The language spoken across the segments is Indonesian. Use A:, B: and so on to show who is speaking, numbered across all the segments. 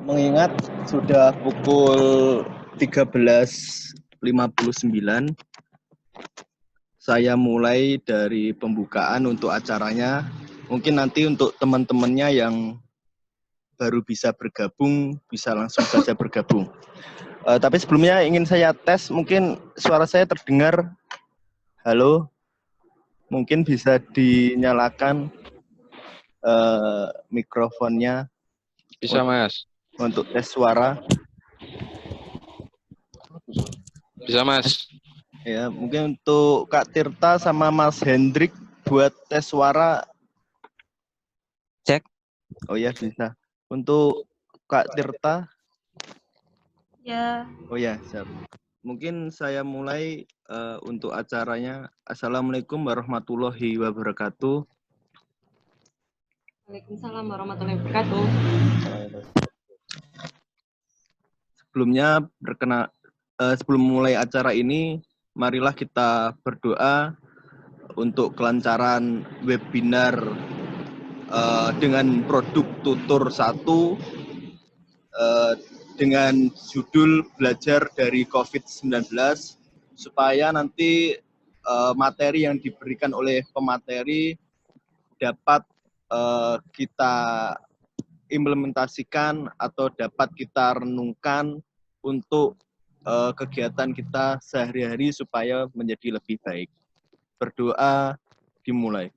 A: Mengingat sudah pukul 13.59, saya mulai dari pembukaan untuk acaranya. Mungkin nanti untuk teman-temannya yang baru bisa bergabung, bisa langsung saja bergabung. Tapi sebelumnya ingin saya tes, mungkin suara saya terdengar. Halo, mungkin bisa dinyalakan mikrofonnya.
B: Bisa, Mas.
A: Untuk tes suara.
B: Bisa, Mas.
A: Ya, mungkin untuk Kak Tirta sama Mas Hendrik buat tes suara.
C: Cek.
A: Oh ya, bisa. Untuk Kak Tirta.
D: Ya.
A: Oh ya, siap. Mungkin saya mulai untuk acaranya. Assalamualaikum warahmatullahi wabarakatuh.
D: Waalaikumsalam warahmatullahi wabarakatuh.
A: Sebelumnya sebelum mulai acara ini, marilah kita berdoa untuk kelancaran webinar dengan produk tutur 1 dengan judul belajar dari COVID-19, supaya nanti materi yang diberikan oleh pemateri dapat kita implementasikan atau dapat kita renungkan untuk kegiatan kita sehari-hari supaya menjadi lebih baik. Berdoa dimulai.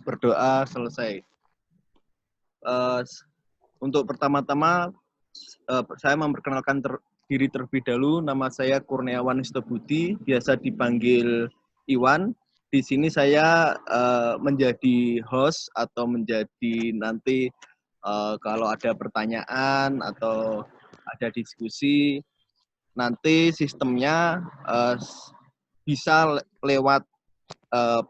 A: Berdoa selesai. Untuk pertama-tama saya memperkenalkan diri terlebih dahulu. Nama saya Kurniawan Istobudi, biasa dipanggil Iwan. Di sini saya menjadi host atau menjadi nanti kalau ada pertanyaan atau ada diskusi, nanti sistemnya bisa lewat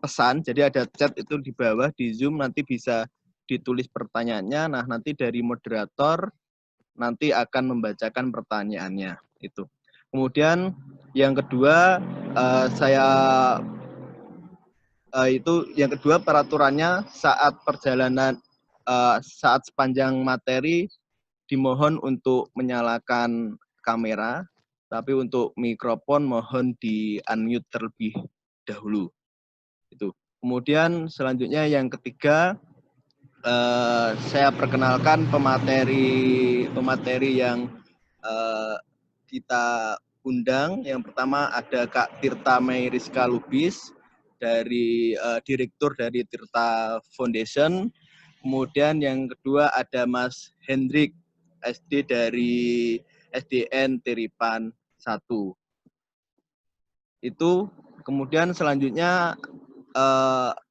A: pesan. Jadi ada chat itu di bawah di Zoom, nanti bisa ditulis pertanyaannya. Nah, nanti dari moderator nanti akan membacakan pertanyaannya itu. Kemudian yang kedua yang kedua peraturannya saat perjalanan saat sepanjang materi dimohon untuk menyalakan kamera, tapi untuk mikrofon mohon di unmute terlebih dahulu. Itu. Kemudian selanjutnya yang ketiga, saya perkenalkan pemateri yang kita undang. Yang pertama ada Kak Tirta Mayriska Lubis, dari Direktur dari Tirta Foundation. Kemudian yang kedua ada Mas Hendrik, SD dari SDN Tiripan 1. Itu. Kemudian selanjutnya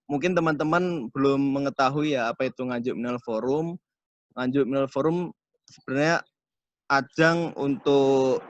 A: mungkin teman-teman belum mengetahui ya apa itu Nganjuk Minal Forum. Nganjuk Minal Forum sebenarnya ajang untuk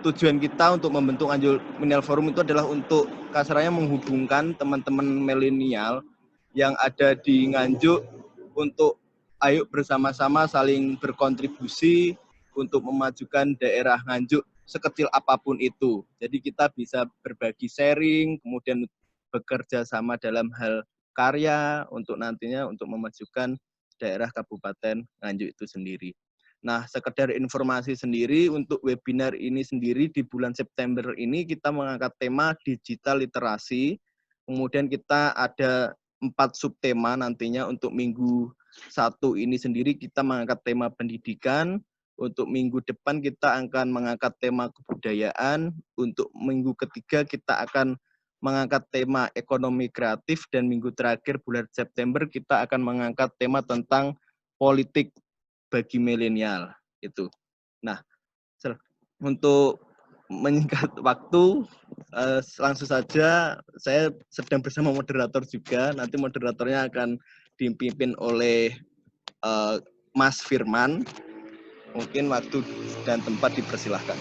A: tujuan kita untuk membentuk Nganjuk Minal Forum itu adalah untuk kasarnya menghubungkan teman-teman milenial yang ada di Nganjuk untuk ayo bersama-sama saling berkontribusi untuk memajukan daerah Nganjuk sekecil apapun itu. Jadi kita bisa berbagi sharing, kemudian bekerja sama dalam hal karya untuk nantinya untuk memajukan daerah Kabupaten Nganjuk itu sendiri. Nah, sekedar informasi sendiri untuk webinar ini sendiri di bulan September ini kita mengangkat tema digital literasi. Kemudian kita ada 4 subtema nantinya. Untuk minggu 1 ini sendiri kita mengangkat tema pendidikan. Untuk minggu depan kita akan mengangkat tema kebudayaan. Untuk minggu ketiga kita akan mengangkat tema ekonomi kreatif, dan minggu terakhir bulan September kita akan mengangkat tema tentang politik bagi milenial itu. Nah, untuk menyingkat waktu, langsung saja saya sedang bersama moderator juga. Nanti moderatornya akan dipimpin oleh Mas Firman. Mungkin waktu dan tempat dipersilahkan.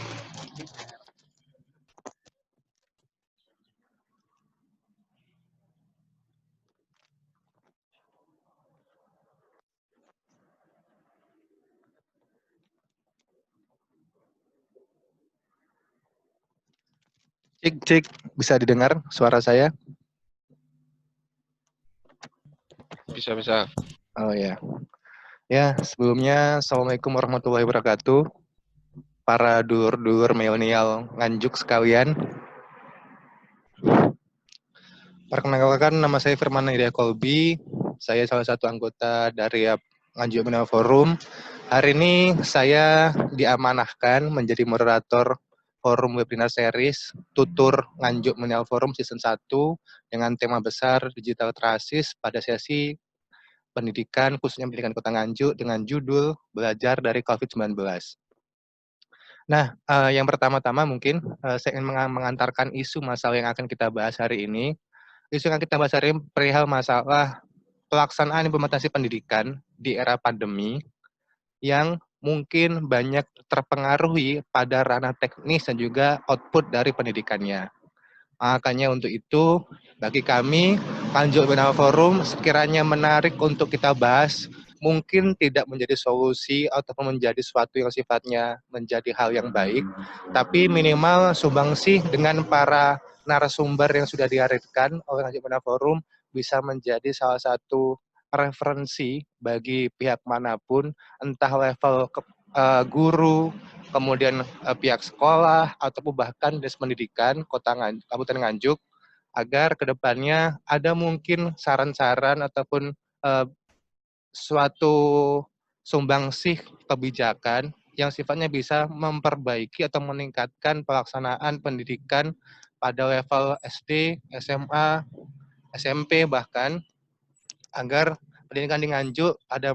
C: Cek, bisa didengar suara saya?
B: Bisa.
E: Oh ya. Ya, sebelumnya Assalamualaikum warahmatullahi wabarakatuh. Para dulur-dulur milenial Nganjuk sekalian. Perkenalkan, nama saya Firman Hidayah Kolbi. Saya salah satu anggota dari Nganjuk Milenial Forum. Hari ini saya diamanahkan menjadi moderator forum webinar series Tutur Nganjuk Milenial Forum Season 1 dengan tema besar Digital Trasis pada sesi pendidikan, khususnya pendidikan Kota Nganjuk dengan judul Belajar dari COVID-19. Nah, yang pertama-tama mungkin saya ingin mengantarkan isu masalah yang akan kita bahas hari ini. Isu yang kita bahas hari ini perihal masalah pelaksanaan implementasi pendidikan di era pandemi yang mungkin banyak terpengaruhi pada ranah teknis dan juga output dari pendidikannya. Makanya untuk itu, bagi kami, Nganjuk Milenial Forum sekiranya menarik untuk kita bahas, mungkin tidak menjadi solusi ataupun menjadi sesuatu yang sifatnya menjadi hal yang baik, tapi minimal sumbangsih dengan para narasumber yang sudah dihadirkan oleh Nganjuk Milenial Forum bisa menjadi salah satu referensi bagi pihak manapun, entah level guru, kemudian pihak sekolah, ataupun bahkan Dinas Pendidikan Kabupaten Nganjuk, agar kedepannya ada mungkin saran-saran ataupun suatu sumbangsih kebijakan yang sifatnya bisa memperbaiki atau meningkatkan pelaksanaan pendidikan pada level SD, SMA, SMP bahkan, agar pendidikan di Nganjuk pada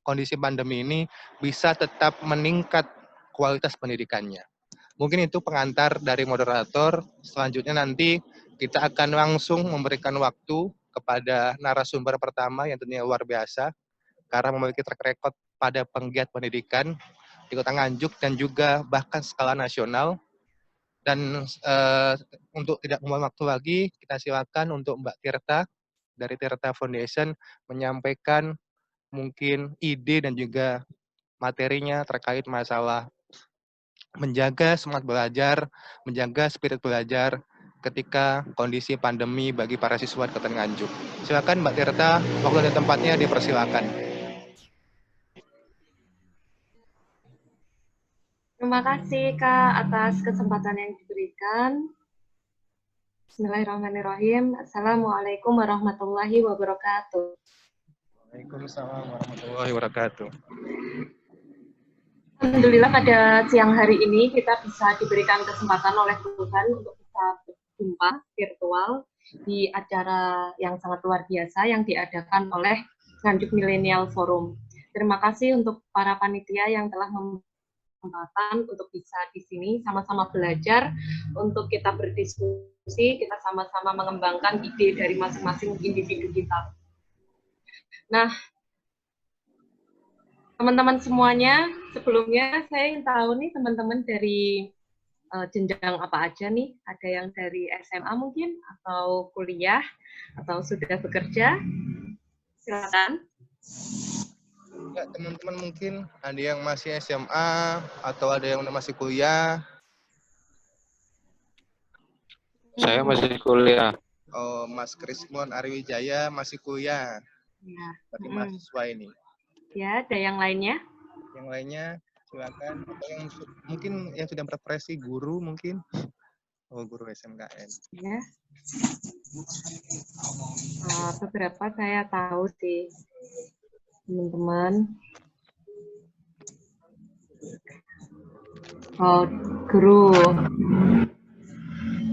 E: kondisi pandemi ini bisa tetap meningkat kualitas pendidikannya. Mungkin itu pengantar dari moderator. Selanjutnya nanti kita akan langsung memberikan waktu kepada narasumber pertama yang tentunya luar biasa karena memiliki track record pada penggiat pendidikan di Kota Nganjuk dan juga bahkan skala nasional. Dan untuk tidak membuang waktu lagi, kita silakan untuk Mbak Tirta dari Tirta Foundation menyampaikan mungkin ide dan juga materinya terkait masalah menjaga semangat belajar, menjaga spirit belajar ketika kondisi pandemi bagi para siswa di Kota Nganjuk. Silakan Mbak Tirta, waktu dan tempatnya dipersilakan.
D: Terima kasih Kak atas kesempatan yang diberikan. Bismillahirrahmanirrahim. Assalamualaikum warahmatullahi wabarakatuh.
E: Waalaikumsalam warahmatullahi wabarakatuh.
D: Alhamdulillah pada siang hari ini kita bisa diberikan kesempatan oleh Tuhan untuk bisa berjumpa virtual di acara yang sangat luar biasa yang diadakan oleh Nganjuk Milenial Forum. Terima kasih untuk para panitia yang telah kesempatan untuk bisa di sini sama-sama belajar, untuk kita berdiskusi, kita sama-sama mengembangkan ide dari masing-masing individu kita. Nah, teman-teman semuanya, sebelumnya saya ingin tahu nih teman-teman dari jenjang apa aja nih? Ada yang dari SMA mungkin, atau kuliah, atau sudah bekerja? Silakan.
E: Ya, teman-teman mungkin ada yang masih SMA atau ada yang masih kuliah.
B: Saya masih kuliah.
E: Oh, Mas Krismon Ariwijaya masih kuliah.
D: Ya.
E: Berarti mahasiswa ini.
D: Ya, ada yang lainnya?
E: Yang lainnya silakan. Atau yang mungkin yang sudah berprofesi guru mungkin. Oh, guru SMKN.
D: Ya. Beberapa saya tahu sih, teman-teman. Oh, guru.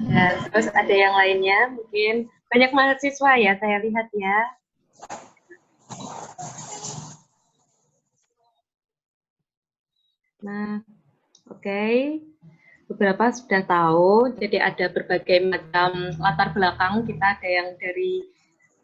D: Ya, terus ada yang lainnya, mungkin banyak mahasiswa ya, saya lihat ya. Nah, oke. Beberapa sudah tahu, jadi ada berbagai macam latar belakang. Kita ada yang dari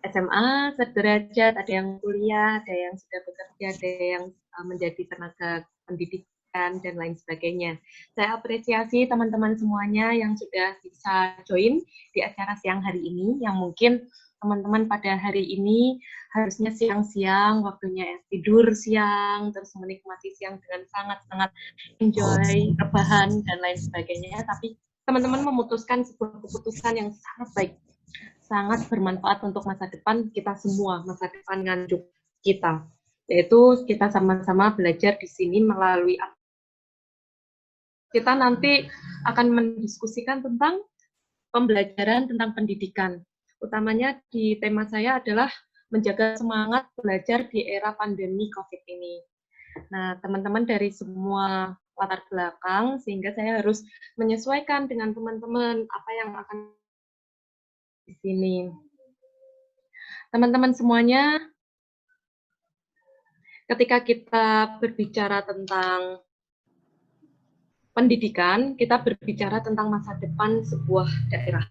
D: SMA, sederajat, ada yang kuliah, ada yang sudah bekerja, ada yang menjadi tenaga pendidikan, dan lain sebagainya. Saya apresiasi teman-teman semuanya yang sudah bisa join di acara siang hari ini, yang mungkin teman-teman pada hari ini harusnya siang-siang, waktunya tidur siang, terus menikmati siang dengan sangat-sangat enjoy, rebahan, dan lain sebagainya. Tapi teman-teman memutuskan sebuah keputusan yang sangat baik. sangat bermanfaat untuk masa depan kita semua, masa depan Nganjuk kita. Yaitu kita sama-sama belajar di sini melalui kita nanti akan mendiskusikan tentang pembelajaran tentang pendidikan. Utamanya di tema saya adalah menjaga semangat belajar di era pandemi COVID ini. Nah, teman-teman dari semua latar belakang, sehingga saya harus menyesuaikan dengan teman-teman apa yang akan di sini. Teman-teman semuanya, ketika kita berbicara tentang pendidikan, kita berbicara tentang masa depan sebuah daerah.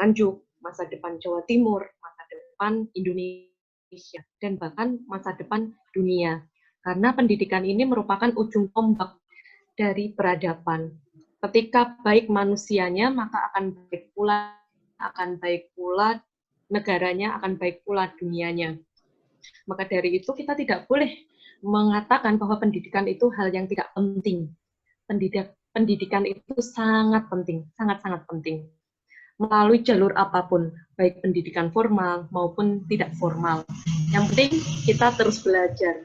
D: Nganjuk, masa depan Jawa Timur, masa depan Indonesia, dan bahkan masa depan dunia. Karena pendidikan ini merupakan ujung tombak dari peradaban. Ketika baik manusianya, maka akan baik pula negaranya, akan baik pula dunianya. Maka dari itu kita tidak boleh mengatakan bahwa pendidikan itu hal yang tidak penting. Pendidikan itu sangat penting, sangat-sangat penting. Melalui jalur apapun, baik pendidikan formal maupun tidak formal. Yang penting kita terus belajar.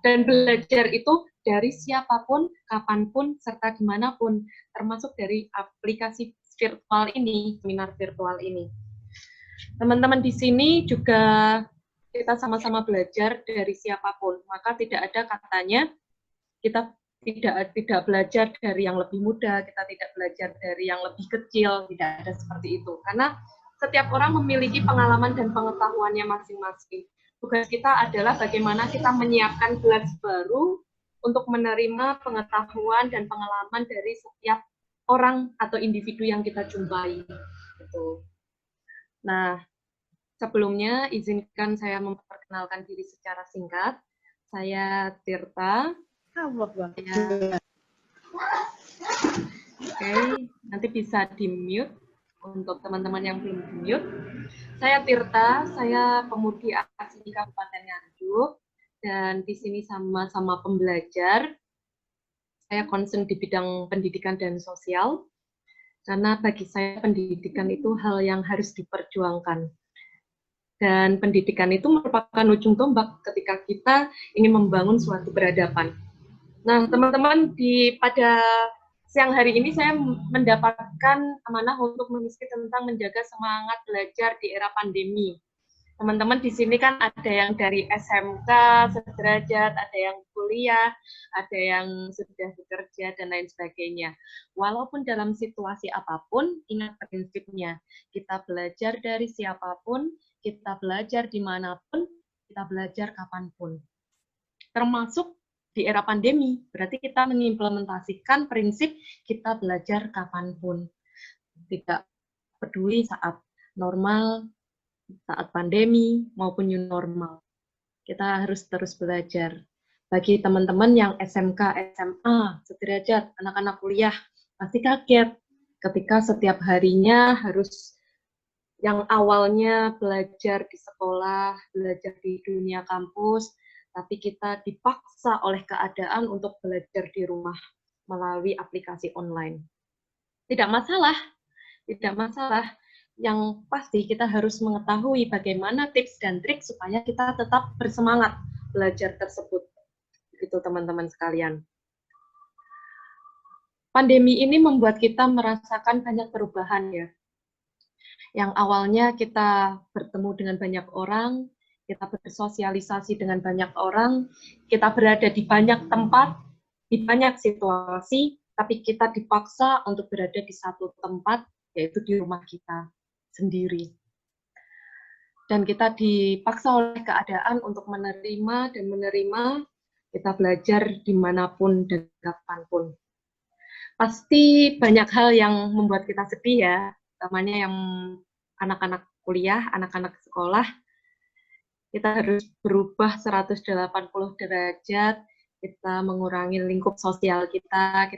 D: Dan belajar itu dari siapapun, kapanpun, serta dimanapun, termasuk dari aplikasi virtual ini, seminar virtual ini. Teman-teman di sini juga kita sama-sama belajar dari siapapun, maka tidak ada katanya kita tidak belajar dari yang lebih muda, kita tidak belajar dari yang lebih kecil, tidak ada seperti itu. Karena setiap orang memiliki pengalaman dan pengetahuannya masing-masing. Tugas kita adalah bagaimana kita menyiapkan kelas baru untuk menerima pengetahuan dan pengalaman dari setiap orang atau individu yang kita jumpai. Gitu. Nah, sebelumnya izinkan saya memperkenalkan diri secara singkat. Saya Tirta. Oke, nanti bisa di-mute untuk teman-teman yang belum di-mute. Saya Tirta, saya pemudi asli Kabupaten Nganjuk, dan di sini sama-sama pembelajar. Saya concern di bidang pendidikan dan sosial, karena bagi saya pendidikan itu hal yang harus diperjuangkan. Dan pendidikan itu merupakan ujung tombak ketika kita ingin membangun suatu peradaban. Nah, teman-teman, pada siang hari ini saya mendapatkan amanah untuk mengisi tentang menjaga semangat belajar di era pandemi. Teman-teman di sini kan ada yang dari SMK, sederajat, ada yang kuliah, ada yang sudah bekerja, dan lain sebagainya. Walaupun dalam situasi apapun, ingat prinsipnya, kita belajar dari siapapun, kita belajar dimanapun, kita belajar kapanpun. Termasuk di era pandemi, berarti kita mengimplementasikan prinsip kita belajar kapanpun. Tidak peduli saat normal, saat pandemi, maupun new normal. Kita harus terus belajar. Bagi teman-teman yang SMK, SMA, sederajat, anak-anak kuliah, pasti kaget ketika setiap harinya harus yang awalnya belajar di sekolah, belajar di dunia kampus, tapi kita dipaksa oleh keadaan untuk belajar di rumah melalui aplikasi online. Tidak masalah, tidak masalah. Yang pasti kita harus mengetahui bagaimana tips dan trik supaya kita tetap bersemangat belajar tersebut. Itu teman-teman sekalian. Pandemi ini membuat kita merasakan banyak perubahan ya. Yang awalnya kita bertemu dengan banyak orang, kita bersosialisasi dengan banyak orang, kita berada di banyak tempat, di banyak situasi, tapi kita dipaksa untuk berada di satu tempat, yaitu di rumah kita sendiri. Dan kita dipaksa oleh keadaan untuk menerima, kita belajar dimanapun dan kapanpun. Pasti banyak hal yang membuat kita sedih ya, utamanya yang anak-anak kuliah, anak-anak sekolah. Kita harus berubah 180 derajat, kita mengurangi lingkup sosial kita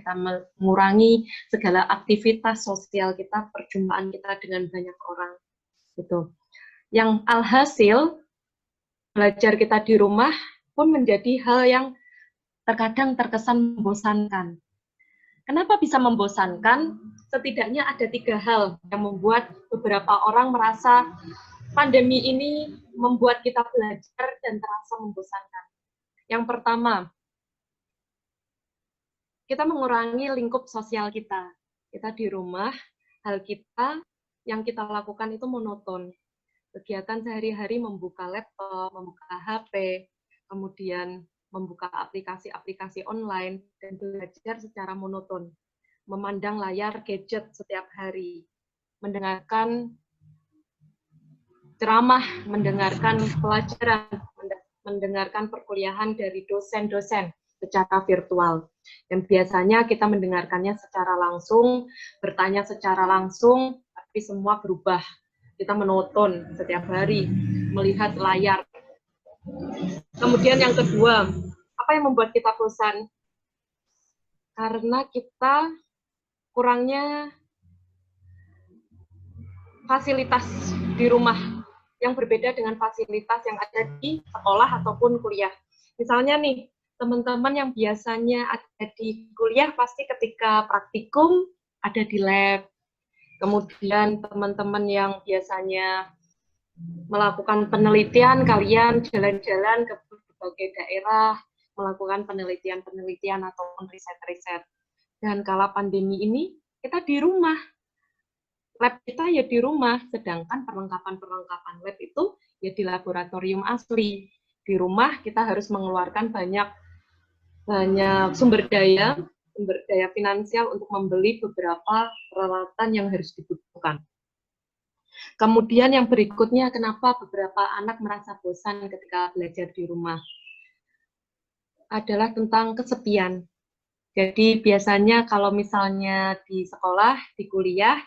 D: mengurangi segala aktivitas sosial kita, perjumpaan kita dengan banyak orang. Gitu. Yang alhasil, belajar kita di rumah pun menjadi hal yang terkadang terkesan membosankan. Kenapa bisa membosankan? setidaknya ada 3 hal yang membuat beberapa orang merasa pandemi ini membuat kita belajar dan terasa membosankan. Yang pertama, kita mengurangi lingkup sosial kita. Kita di rumah, hal kita yang kita lakukan itu monoton. Kegiatan sehari-hari membuka laptop, membuka HP, kemudian membuka aplikasi-aplikasi online, dan belajar secara monoton. Memandang layar gadget setiap hari, mendengarkan ceramah, mendengarkan pelajaran, mendengarkan perkuliahan dari dosen-dosen secara virtual. Dan biasanya kita mendengarkannya secara langsung, bertanya secara langsung, tapi semua berubah. Kita menonton setiap hari, melihat layar. Kemudian yang kedua, apa yang membuat kita bosan? Karena kita kurangnya fasilitas di rumah yang berbeda dengan fasilitas yang ada di sekolah ataupun kuliah. Misalnya nih, teman-teman yang biasanya ada di kuliah pasti ketika praktikum ada di lab. Kemudian teman-teman yang biasanya melakukan penelitian, kalian jalan-jalan ke berbagai daerah, melakukan penelitian-penelitian ataupun riset-riset. Dan kala pandemi ini, kita di rumah. Lab kita ya di rumah, sedangkan perlengkapan-perlengkapan lab itu ya di laboratorium asli. Di rumah kita harus mengeluarkan banyak sumber daya finansial untuk membeli beberapa peralatan yang harus dibutuhkan. Kemudian yang berikutnya, kenapa beberapa anak merasa bosan ketika belajar di rumah? Adalah tentang kesepian. Jadi biasanya kalau misalnya di sekolah, di kuliah,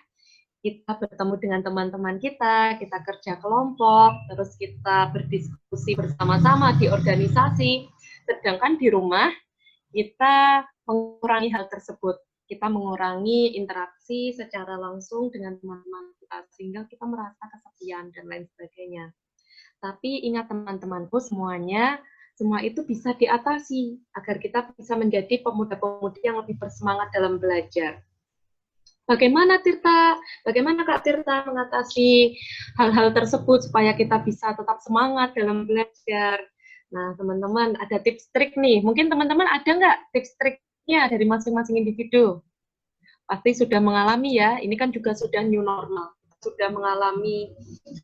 D: kita bertemu dengan teman-teman kita kerja kelompok, terus kita berdiskusi bersama-sama di organisasi. Sedangkan di rumah, kita mengurangi hal tersebut. Kita mengurangi interaksi secara langsung dengan teman-teman kita, sehingga kita merasa kesepian dan lain sebagainya. Tapi ingat teman-temanku semuanya, semua itu bisa diatasi agar kita bisa menjadi pemuda-pemudi yang lebih bersemangat dalam belajar. Bagaimana Tirta? Bagaimana Kak Tirta mengatasi hal-hal tersebut supaya kita bisa tetap semangat dalam belajar? Nah, teman-teman, ada tips trik nih. Mungkin teman-teman ada nggak tips triknya dari masing-masing individu? Pasti sudah mengalami ya, ini kan juga sudah new normal. Sudah mengalami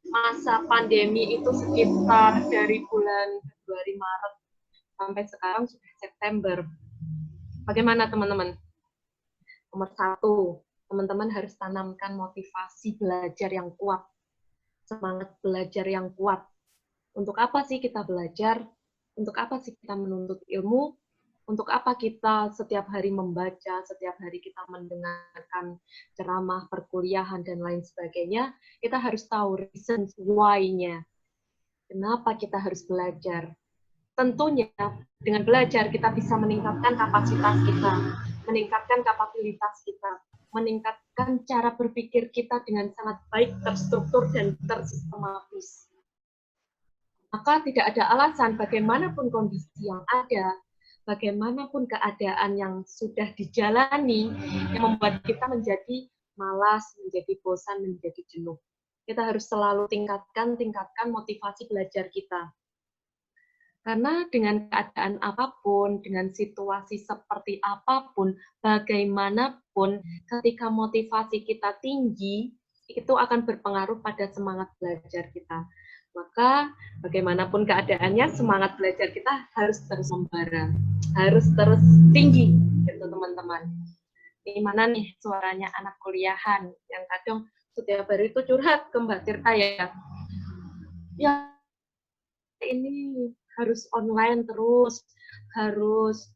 D: masa pandemi itu sekitar dari bulan Februari, Maret, sampai sekarang sudah September. Bagaimana teman-teman? Nomor 1, teman-teman harus tanamkan motivasi belajar yang kuat. Semangat belajar yang kuat. Untuk apa sih kita belajar? Untuk apa sih kita menuntut ilmu? Untuk apa kita setiap hari membaca, setiap hari kita mendengarkan ceramah, perkuliahan, dan lain sebagainya? Kita harus tahu reasons why-nya. Kenapa kita harus belajar? Tentunya dengan belajar kita bisa meningkatkan kapasitas kita, meningkatkan kapabilitas kita, meningkatkan cara berpikir kita dengan sangat baik, terstruktur, dan tersistematis. Maka tidak ada alasan bagaimanapun kondisi yang ada, bagaimanapun keadaan yang sudah dijalani, yang membuat kita menjadi malas, menjadi bosan, menjadi jenuh. Kita harus selalu tingkatkan motivasi belajar kita. Karena dengan keadaan apapun, dengan situasi seperti apapun, bagaimanapun, ketika motivasi kita tinggi, itu akan berpengaruh pada semangat belajar kita. Maka bagaimanapun keadaannya, semangat belajar kita harus terus membara, harus terus tinggi, gitu teman-teman. Ini mana nih suaranya anak kuliahan yang kadang setiap hari itu curhat ke Mbak Tirta ya. Ya ini harus online terus, harus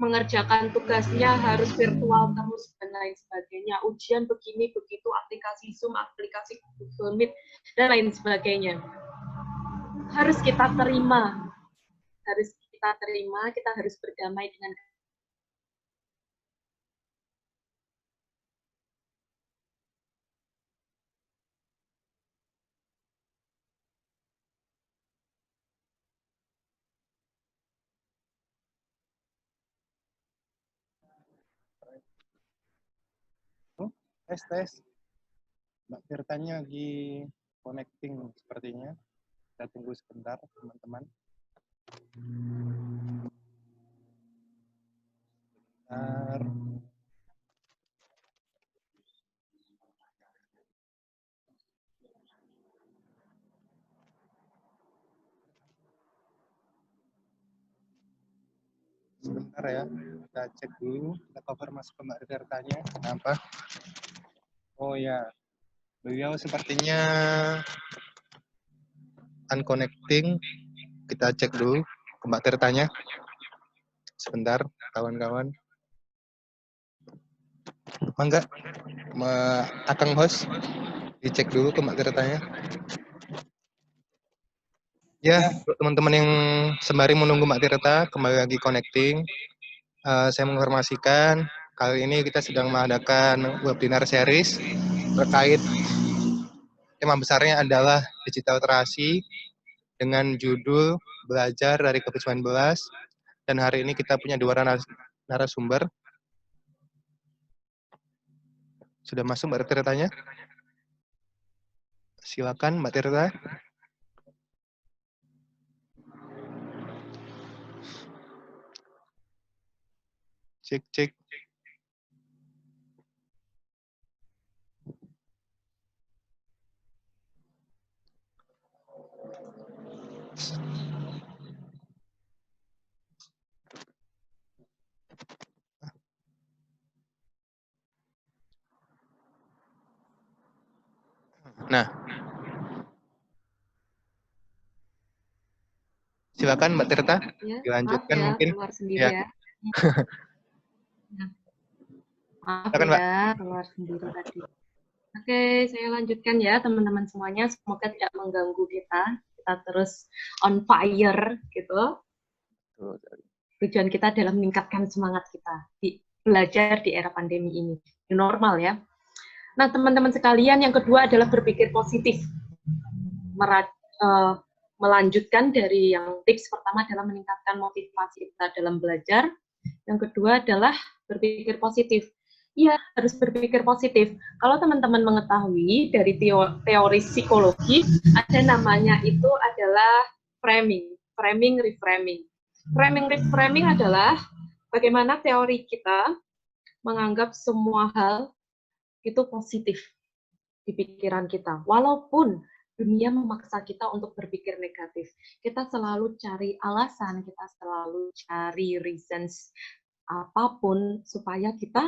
D: mengerjakan tugasnya harus virtual terus dan lain sebagainya. Ujian begini begitu, aplikasi Zoom, aplikasi Google Meet dan lain sebagainya. Harus kita terima. Kita harus berdamai dengan
E: Tes. Mbak Tirtanya lagi connecting sepertinya. Kita tunggu sebentar, teman-teman. Bentar. Sebentar ya, kita cek dulu, kita konfirmasi ke Mbak Tirtanya. Kenapa? Oh ya, beliau sepertinya unconnecting. Kita cek dulu ke Mbak Tirtanya. Sebentar, kawan-kawan. Mangga, Akang host, dicek dulu ke Mbak Tirtanya. Ya, teman-teman yang sembari menunggu Mbak Tirta, kembali lagi connecting. Saya menginformasikan, kali ini kita sedang mengadakan webinar series terkait tema besarnya adalah digital literasi dengan judul Belajar dari COVID-19. Dan hari ini kita punya dua narasumber. Sudah masuk Mbak Tirtanya? Silakan Mbak Tirta. Cek. Nah, silakan Mbak Tirta,
D: Ya,
E: dilanjutkan
D: maaf ya,
E: mungkin.
D: keluar sendiri
E: Ya.
D: ya. Maaf
E: Silakan, Mbak.
D: ya, keluar sendiri tadi. Oke, saya lanjutkan ya teman-teman semuanya. Semoga tidak mengganggu kita. Kita terus on fire gitu. Tujuan kita adalah meningkatkan semangat kita belajar di era pandemi ini. Di normal ya. Nah, teman-teman sekalian, yang kedua adalah berpikir positif. Melanjutkan dari yang tips pertama adalah meningkatkan motivasi kita dalam belajar. Yang kedua adalah berpikir positif. Iya, harus berpikir positif. Kalau teman-teman mengetahui dari teori psikologi, ada namanya itu adalah framing, reframing. Reframing adalah bagaimana teori kita menganggap semua hal itu positif di pikiran kita. Walaupun dunia memaksa kita untuk berpikir negatif. Kita selalu cari alasan, kita selalu cari reasons apapun supaya kita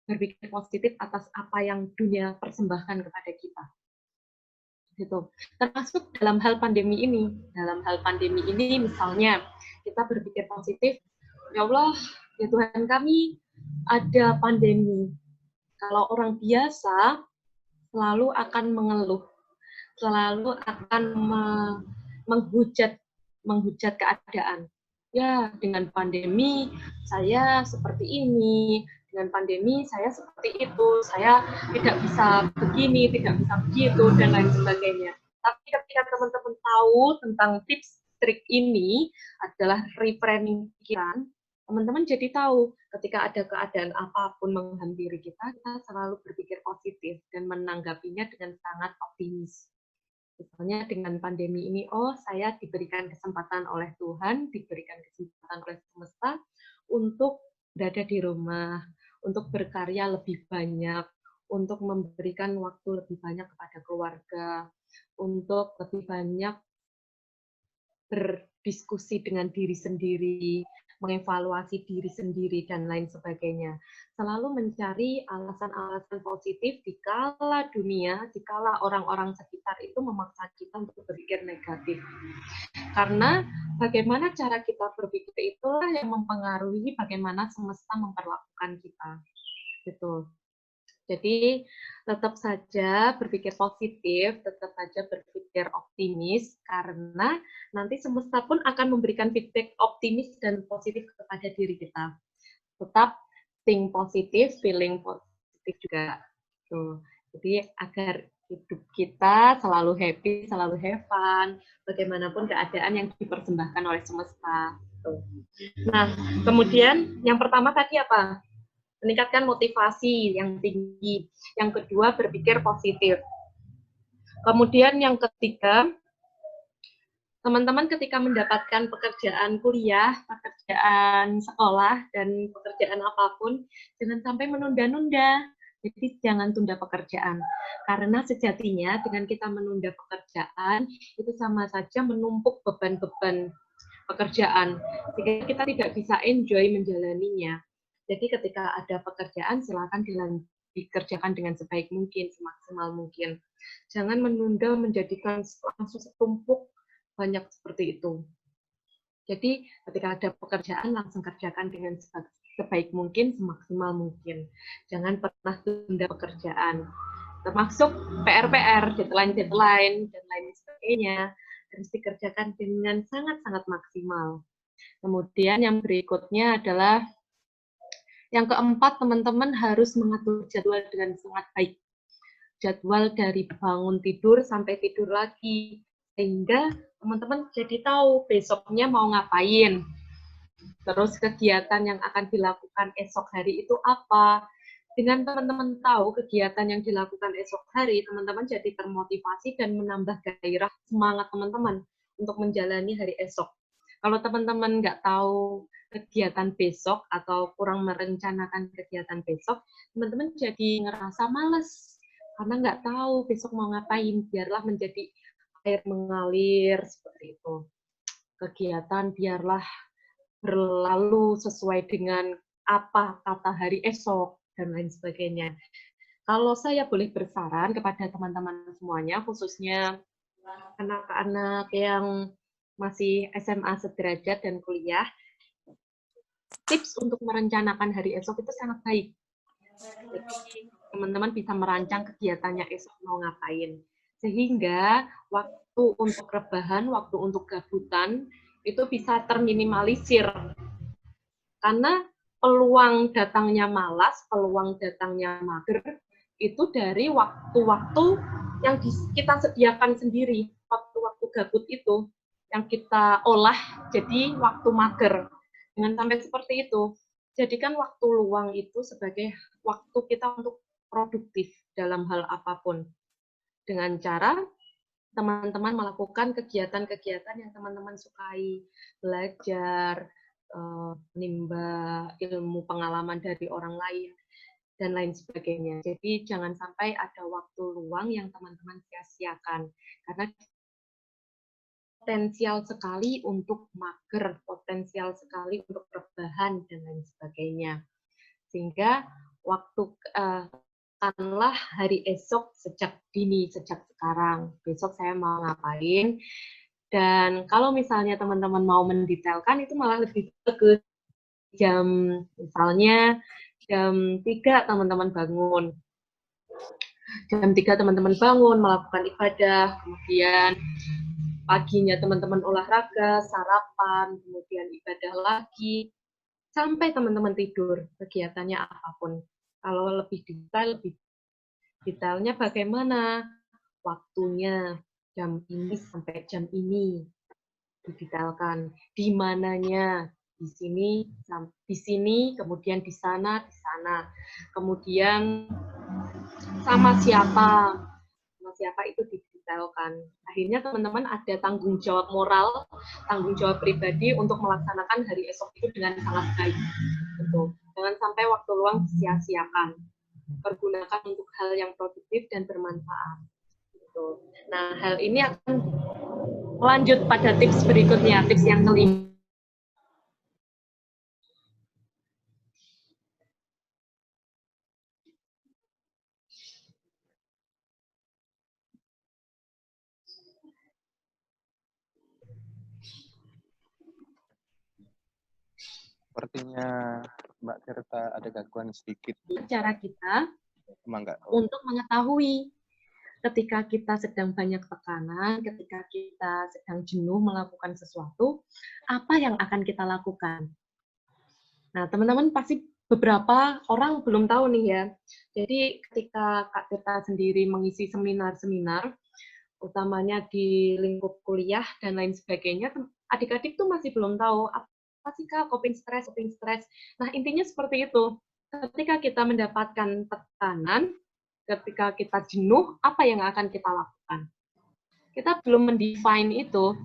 D: berpikir positif atas apa yang dunia persembahkan kepada kita. Gitu. Termasuk dalam hal pandemi ini. Dalam hal pandemi ini misalnya kita berpikir positif, ya Allah, ya Tuhan kami, ada pandemi. Kalau orang biasa selalu akan mengeluh, selalu akan menghujat keadaan. Ya, dengan pandemi saya seperti ini, dengan pandemi saya seperti itu, saya tidak bisa begini, tidak bisa begitu, dan lain sebagainya. Tapi ketika teman-teman tahu tentang tips trik ini adalah reframing pikiran, teman-teman jadi tahu ketika ada keadaan apapun menghampiri kita, kita selalu berpikir positif dan menanggapinya dengan sangat optimis. Misalnya dengan pandemi ini, oh saya diberikan kesempatan oleh Tuhan, diberikan kesempatan oleh semesta untuk berada di rumah, untuk berkarya lebih banyak, untuk memberikan waktu lebih banyak kepada keluarga, untuk lebih banyak berdiskusi dengan diri sendiri, mengevaluasi diri sendiri, dan lain sebagainya. Selalu mencari alasan-alasan positif dikala dunia, dikala orang-orang sekitar itu memaksa kita untuk berpikir negatif. Karena bagaimana cara kita berpikir itulah yang mempengaruhi bagaimana semesta memperlakukan kita. Gitu. Jadi tetap saja berpikir positif, tetap saja berpikir optimis, karena nanti semesta pun akan memberikan feedback optimis dan positif kepada diri kita. Tetap think positif, feeling positif juga. Tuh. Jadi agar hidup kita selalu happy, selalu have fun, bagaimanapun keadaan yang dipersembahkan oleh semesta. Tuh. Nah, kemudian yang pertama tadi apa? meningkatkan motivasi yang tinggi. Yang kedua, berpikir positif. Kemudian yang ketiga, teman-teman ketika mendapatkan pekerjaan kuliah, pekerjaan sekolah, dan pekerjaan apapun, jangan sampai menunda-nunda. Jadi jangan tunda pekerjaan. Karena sejatinya dengan kita menunda pekerjaan, itu sama saja menumpuk beban-beban pekerjaan. Sehingga kita tidak bisa enjoy menjalaninya. Jadi ketika ada pekerjaan, silakan dikerjakan dengan sebaik mungkin, semaksimal mungkin. Jangan menunda menjadikan langsung setumpuk banyak seperti itu. Jadi ketika ada pekerjaan langsung kerjakan dengan sebaik mungkin, semaksimal mungkin. Jangan pernah tunda pekerjaan. Termasuk PR-PR, deadline, dan lain sebagainya, harus dikerjakan dengan sangat-sangat maksimal. Kemudian yang berikutnya adalah yang keempat, teman-teman harus mengatur jadwal dengan sangat baik. Jadwal dari bangun tidur sampai tidur lagi. Sehingga teman-teman jadi tahu besoknya mau ngapain. Terus kegiatan yang akan dilakukan esok hari itu apa. Dengan teman-teman tahu kegiatan yang dilakukan esok hari, teman-teman jadi termotivasi dan menambah gairah semangat teman-teman untuk menjalani hari esok. Kalau teman-teman nggak tahu kegiatan besok atau kurang merencanakan kegiatan besok, teman-teman jadi ngerasa males karena nggak tahu besok mau ngapain. Biarlah menjadi air mengalir seperti itu. Kegiatan biarlah berlalu sesuai dengan apa kata hari esok dan lain sebagainya. Kalau saya boleh bersaran kepada teman-teman semuanya, khususnya anak-anak yang masih SMA sederajat dan kuliah, tips untuk merencanakan hari esok itu sangat baik. Jadi teman-teman bisa merancang kegiatannya esok mau ngapain. Sehingga waktu untuk rebahan, waktu untuk gabutan, itu bisa terminimalisir. Karena peluang datangnya malas, peluang datangnya mager, itu dari waktu-waktu yang kita sediakan sendiri. Waktu-waktu gabut itu, yang kita olah jadi waktu mager. Jangan sampai seperti itu. Jadikan waktu luang itu sebagai waktu kita untuk produktif dalam hal apapun. Dengan cara teman-teman melakukan kegiatan-kegiatan yang teman-teman sukai, belajar, menimba ilmu pengalaman dari orang lain, dan lain sebagainya. Jadi jangan sampai ada waktu luang yang teman-teman sia-siakan. Karena potensial sekali untuk mager, potensial sekali untuk rebahan, dan lain sebagainya. Sehingga waktu katakanlah hari esok sejak dini, sejak sekarang. Besok saya mau ngapain. Dan kalau misalnya teman-teman mau mendetailkan, itu malah lebih bagus. Misalnya jam 3 teman-teman bangun. Jam 3 teman-teman bangun, melakukan ibadah, kemudian paginya teman-teman olahraga, sarapan, kemudian ibadah lagi, sampai teman-teman tidur, kegiatannya apapun. Kalau lebih detailnya bagaimana? Waktunya, jam ini sampai jam ini, didetailkan. Di mananya? Di sini, kemudian di sana. Kemudian sama siapa itu didetailkan. Akhirnya teman-teman ada tanggung jawab moral, tanggung jawab pribadi untuk melaksanakan hari esok itu dengan sangat baik. Gitu. Jangan sampai waktu luang sia-siakan. Pergunakan untuk hal yang produktif dan bermanfaat. Gitu. Nah, hal ini akan lanjut pada tips berikutnya, tips yang kelima.
E: Sepertinya Mbak Tirta ada gangguan sedikit.
D: Cara kita
E: Enggak.
D: untuk mengetahui ketika kita sedang banyak tekanan, ketika kita sedang jenuh melakukan sesuatu, apa yang akan kita lakukan? Nah, teman-teman pasti beberapa orang belum tahu nih ya. Jadi ketika Kak Tirta sendiri mengisi seminar-seminar, utamanya di lingkup kuliah dan lain sebagainya, adik-adik tuh masih belum tahu apa sih Kak coping stress. Nah, intinya seperti itu. ketika kita mendapatkan tekanan, ketika kita jenuh, apa yang akan kita lakukan? Kita belum mendefine itu,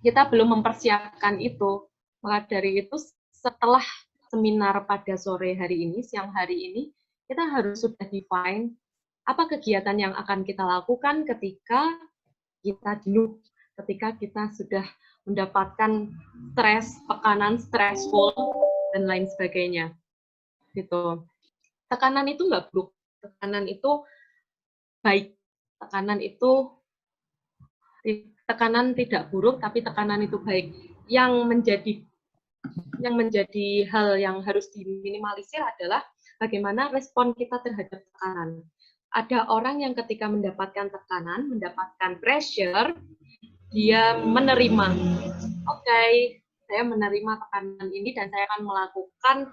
D: kita belum mempersiapkan itu. Maka dari itu, setelah seminar pada sore hari ini, siang hari ini, kita harus sudah define apa kegiatan yang akan kita lakukan ketika kita jenuh, ketika kita sudah mendapatkan stres, tekanan, stressful, dan lain sebagainya. Gitu. Tekanan itu nggak buruk, tekanan itu baik, tekanan tidak buruk, tapi tekanan itu baik. Yang menjadi hal yang harus diminimalisir adalah bagaimana respon kita terhadap tekanan. Ada orang yang ketika mendapatkan tekanan, mendapatkan pressure, dia menerima. Oke, saya menerima tekanan ini dan saya akan melakukan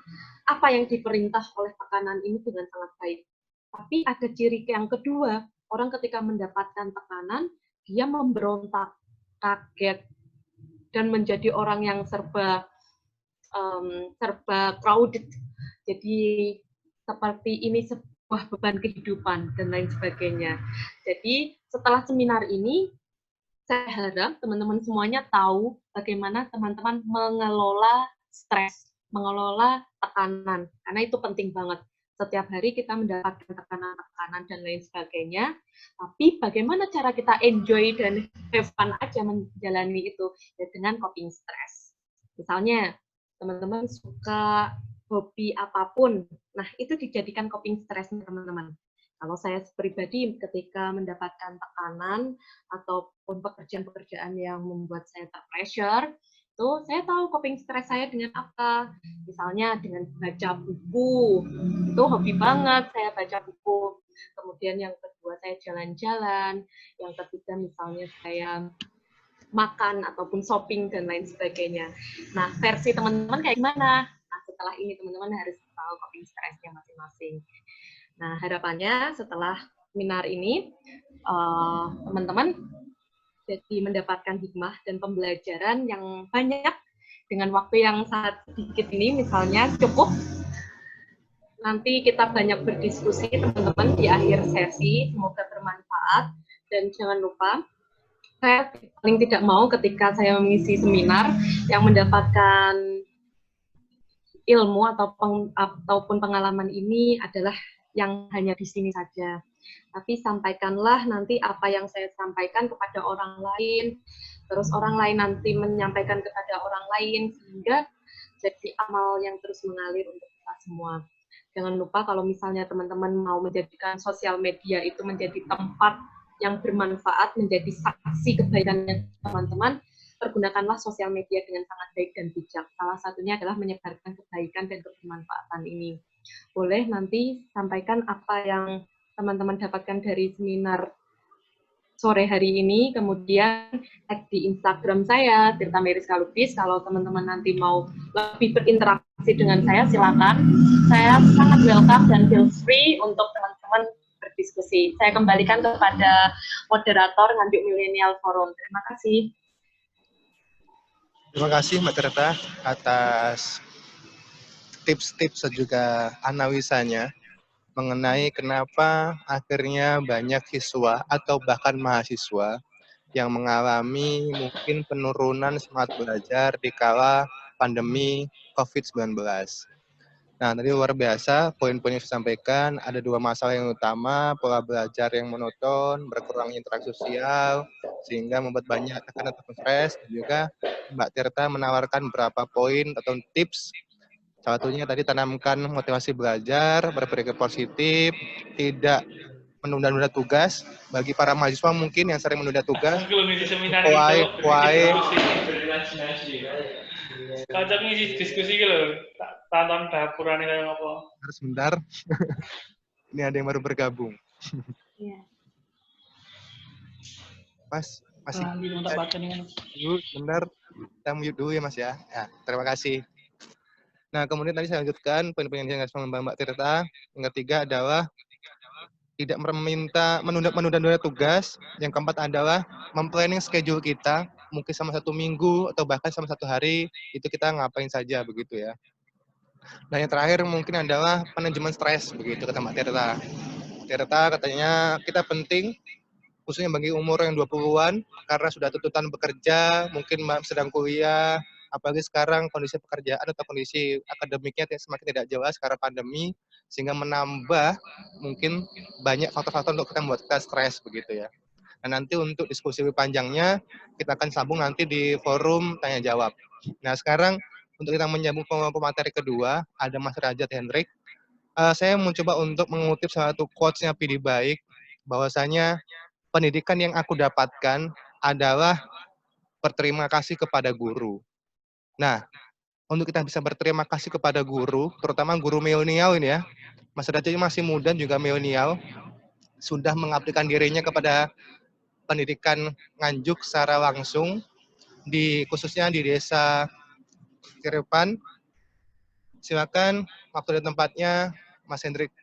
D: apa yang diperintah oleh tekanan ini dengan sangat baik. Tapi ada ciri yang kedua, orang ketika mendapatkan tekanan, dia memberontak, kaget, dan menjadi orang yang serba crowded. Jadi seperti ini sebuah beban kehidupan dan lain sebagainya. Jadi setelah seminar ini, saya harap teman-teman semuanya tahu bagaimana teman-teman mengelola stres, mengelola tekanan, karena itu penting banget. Setiap hari kita mendapatkan tekanan-tekanan dan lain sebagainya, tapi bagaimana cara kita enjoy dan have fun aja menjalani itu, ya dengan coping stress. Misalnya, teman-teman suka hobi apapun, nah itu dijadikan coping stress teman-teman. Kalau saya pribadi ketika mendapatkan tekanan ataupun pekerjaan-pekerjaan yang membuat saya terpressure, itu saya tahu coping stress saya dengan apa. Misalnya dengan baca buku, itu hobi banget saya baca buku. Kemudian yang kedua saya jalan-jalan, yang ketiga misalnya saya makan ataupun shopping dan lain sebagainya. Nah, versi teman-teman kayak gimana? Nah, setelah ini teman-teman harus tahu coping stress-nya masing-masing. Nah, harapannya setelah seminar ini, teman-teman jadi mendapatkan hikmah dan pembelajaran yang banyak dengan waktu yang sangat sedikit ini, misalnya cukup. Nanti kita banyak berdiskusi, teman-teman, di akhir sesi. Semoga bermanfaat. Dan jangan lupa, saya paling tidak mau ketika saya mengisi seminar yang mendapatkan ilmu ataupun pengalaman ini adalah yang hanya di sini saja. Tapi sampaikanlah nanti apa yang saya sampaikan kepada orang lain, terus orang lain nanti menyampaikan kepada orang lain, sehingga jadi amal yang terus mengalir untuk kita semua. Jangan lupa kalau misalnya teman-teman mau menjadikan sosial media itu menjadi tempat yang bermanfaat, menjadi saksi kebaikannya teman-teman, pergunakanlah sosial media dengan sangat baik dan bijak. Salah satunya adalah menyebarkan kebaikan dan kebermanfaatan ini. Boleh nanti sampaikan apa yang teman-teman dapatkan dari seminar sore hari ini, kemudian tag di Instagram saya, Tirta Meriska Lubis. Kalau teman-teman nanti mau lebih berinteraksi dengan saya, silakan. Saya sangat welcome dan feel free untuk teman-teman berdiskusi. Saya kembalikan kepada moderator Nganjuk Millennial Forum. Terima kasih.
E: Terima kasih Mbak Tirta atas tips-tips dan juga analisanya mengenai kenapa akhirnya banyak siswa atau bahkan mahasiswa yang mengalami mungkin penurunan semangat belajar di kala pandemi COVID-19. Nah, tadi luar biasa poin-poin yang saya sampaikan, ada dua masalah yang utama, pola belajar yang monoton, berkurangnya interaksi sosial, sehingga membuat banyak tekanan atau stres, dan juga Mbak Tirta menawarkan beberapa poin atau tips. Salah satunya tadi tanamkan motivasi belajar, berpikir positif, tidak menunda-nunda tugas. Bagi para mahasiswa mungkin yang sering menunda tugas,
F: Cocok ngisi diskusi gitu loh. Tonton dapuran kayak apa.
E: Sebentar. Ini ada yang baru bergabung.
D: Iya.
E: Mas, masih
F: Sebentar.
E: sebentar. Kita mute dulu ya Mas ya. Ya, terima kasih. Nah, kemudian tadi saya lanjutkan poin-poin yang saya Mbak Tirta. Yang ketiga adalah tidak menunda tugas. Yang keempat adalah memplanning schedule kita, mungkin sama 1 minggu atau bahkan sama 1 hari, itu kita ngapain saja begitu ya. Dan yang terakhir mungkin adalah manajemen stres, begitu kata Mbak Tirta. Tirta katanya kita penting, khususnya bagi umur yang 20-an, karena sudah tuntutan bekerja, mungkin sedang kuliah, apalagi sekarang kondisi pekerjaan atau kondisi akademiknya semakin tidak jelas karena pandemi, sehingga menambah mungkin banyak faktor-faktor untuk kita membuat kita stres, begitu ya. Nah, nanti untuk diskusi lebih panjangnya, kita akan sambung nanti di forum tanya-jawab. Nah, sekarang untuk kita menyambung pemateri kedua, ada Mas Rajat Hendrik. Saya mencoba untuk mengutip salah satu quotes-nya PD Baik, bahwasanya pendidikan yang aku dapatkan adalah berterima kasih kepada guru. Nah, untuk kita bisa berterima kasih kepada guru, terutama guru milenial ini ya, Mas Rajat ini masih muda juga milenial, sudah mengabdikan dirinya kepada pendidikan Nganjuk secara langsung, khususnya di desa Cirepan. Silakan waktu dan tempatnya, Mas Hendrik.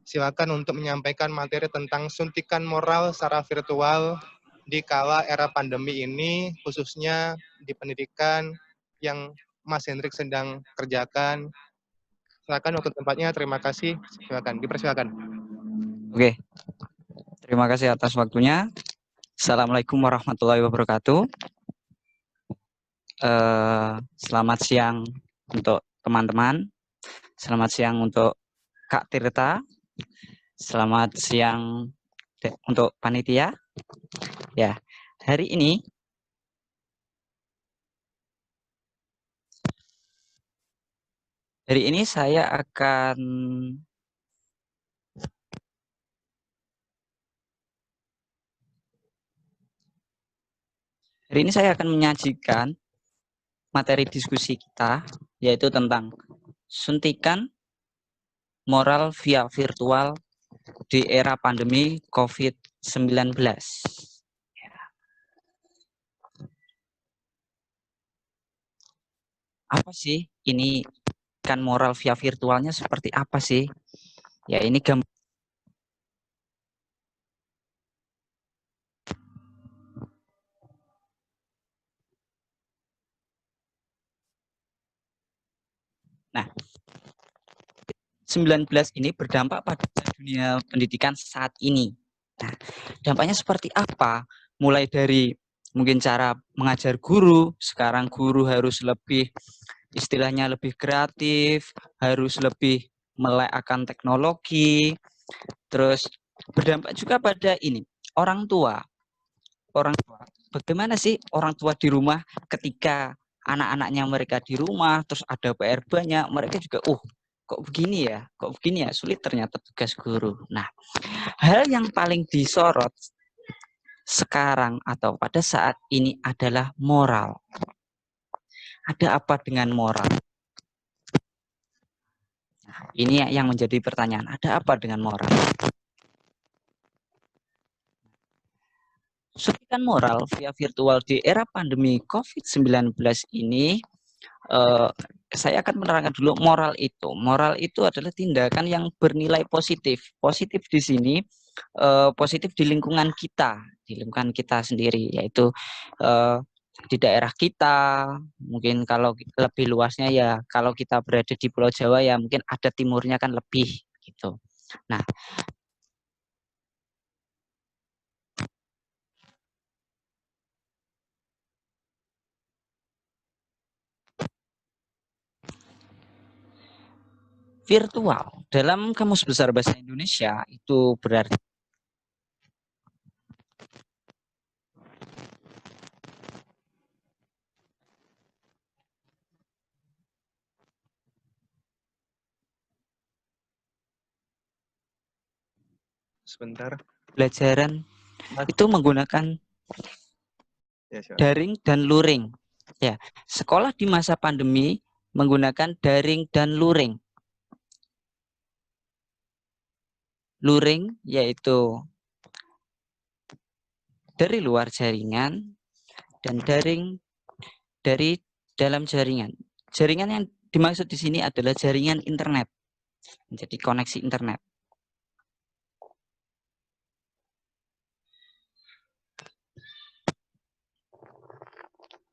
E: Silakan untuk menyampaikan materi tentang suntikan moral secara virtual di kala era pandemi ini, khususnya di pendidikan yang Mas Hendrik sedang kerjakan. Silakan waktu tempatnya. Terima kasih. Silakan, dipersilakan.
C: Oke, terima kasih atas waktunya. Assalamualaikum warahmatullahi wabarakatuh. Selamat siang untuk teman-teman. Selamat siang untuk Kak Tirta. Selamat siang untuk panitia. Ya, hari ini saya akan menyajikan materi diskusi kita, yaitu tentang suntikan moral via virtual di era pandemi COVID-19. Apa sih ini, kan moral via virtualnya seperti apa sih? Ya, ini gambar. Nah, 19 ini berdampak pada dunia pendidikan saat ini. Nah, dampaknya seperti apa? Mulai dari mungkin cara mengajar guru, sekarang guru harus lebih, istilahnya lebih kreatif, harus lebih melek akan teknologi, terus berdampak juga pada ini, orang tua. Bagaimana sih orang tua di rumah ketika anak-anaknya mereka di rumah, terus ada PR banyak, mereka juga, kok begini ya, sulit ternyata tugas guru. Nah, hal yang paling disorot sekarang atau pada saat ini adalah moral. Ada apa dengan moral? Nah, ini yang menjadi pertanyaan, ada apa dengan moral? Suntikan moral via virtual di era pandemi COVID-19 ini, saya akan menerangkan dulu moral itu. Moral itu adalah tindakan yang bernilai positif. Positif di sini, positif di lingkungan kita sendiri, yaitu di daerah kita. Mungkin kalau lebih luasnya ya, kalau kita berada di Pulau Jawa ya mungkin ada timurnya kan lebih gitu. Nah, virtual dalam Kamus Besar Bahasa Indonesia itu berarti
E: Sebentar.
C: pelajaran itu menggunakan daring dan luring. Ya, sekolah di masa pandemi menggunakan daring dan luring. Luring yaitu dari luar jaringan dan daring dari dalam jaringan. Jaringan yang dimaksud di sini adalah jaringan internet. Menjadi koneksi internet.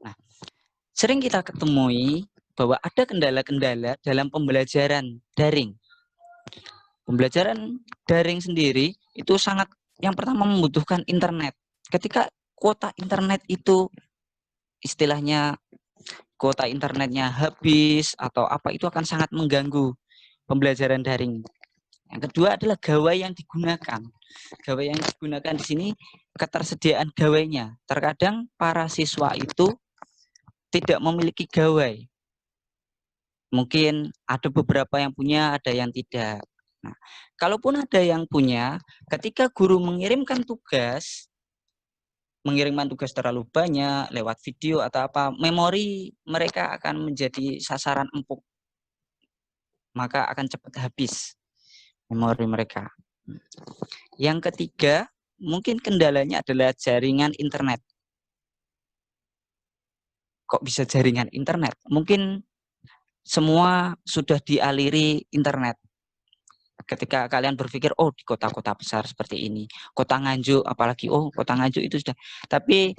C: Nah, sering kita ketemui bahwa ada kendala-kendala dalam pembelajaran daring. Pembelajaran daring sendiri itu sangat, yang pertama membutuhkan internet. Ketika kuota internet itu istilahnya kuota internetnya habis atau apa, itu akan sangat mengganggu pembelajaran daring. Yang kedua adalah gawai yang digunakan. Gawai yang digunakan di sini ketersediaan gawainya. Terkadang para siswa itu tidak memiliki gawai. Mungkin ada beberapa yang punya, ada yang tidak. Nah, kalaupun ada yang punya, ketika guru mengirimkan tugas terlalu banyak lewat video atau apa, memori mereka akan menjadi sasaran empuk. Maka akan cepat habis memori mereka. Yang ketiga, mungkin kendalanya adalah jaringan internet. Kok bisa jaringan internet? Mungkin semua sudah dialiri internet. Ketika kalian berpikir, oh di kota-kota besar seperti ini, kota Nganjuk, apalagi kota Nganjuk itu sudah. Tapi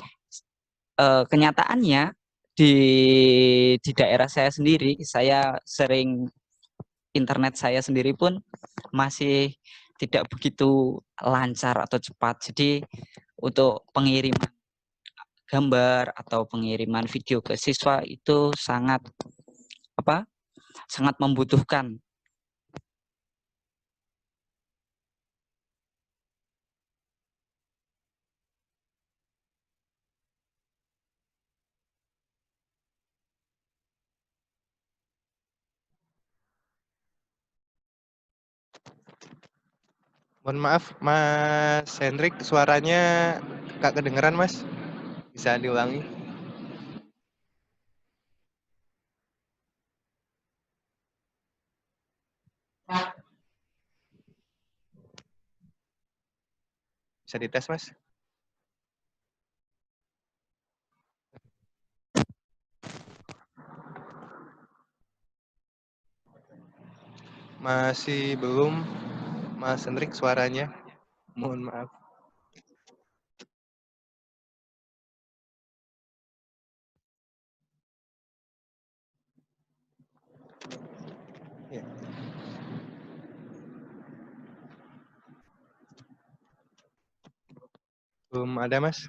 C: kenyataannya di daerah saya sendiri, saya sering internet saya sendiri pun masih tidak begitu lancar atau cepat. Jadi untuk pengiriman gambar atau pengiriman video ke siswa itu sangat membutuhkan.
E: Mohon maaf, Mas Hendrik, suaranya Kak kedengeran, Mas? Bisa diulangi? Bisa dites, Mas? Masih belum, Mas Hendrik, suaranya. Mohon maaf. Ya. Belum ada, Mas.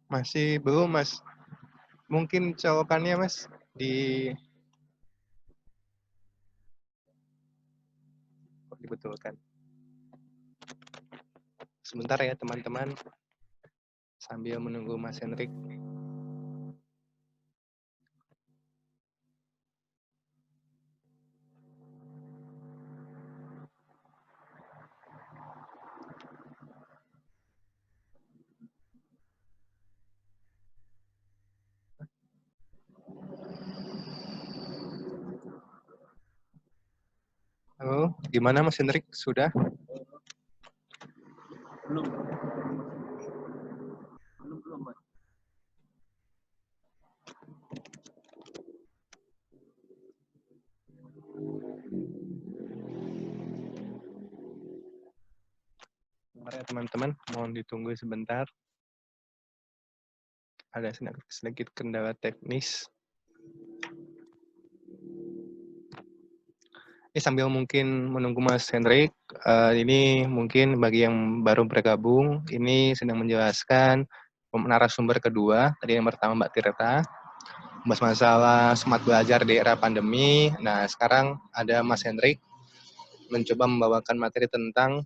E: Masih belum, Mas. Mungkin colokannya, Mas, dibetulkan. Sebentar ya, teman-teman. Sambil menunggu Mas Hendrik. Halo, gimana Mas Hendrik? Sudah?
A: Belum, Mas.
E: Sebentar ya teman-teman, mohon ditunggu sebentar. Ada sedikit kendala teknis. Ini sambil mungkin menunggu Mas Hendrik, ini mungkin bagi yang baru bergabung, ini sedang menjelaskan narasumber kedua, tadi yang pertama Mbak Tirta, membahas masalah smart belajar di era pandemi. Nah, sekarang ada Mas Hendrik, mencoba membawakan materi tentang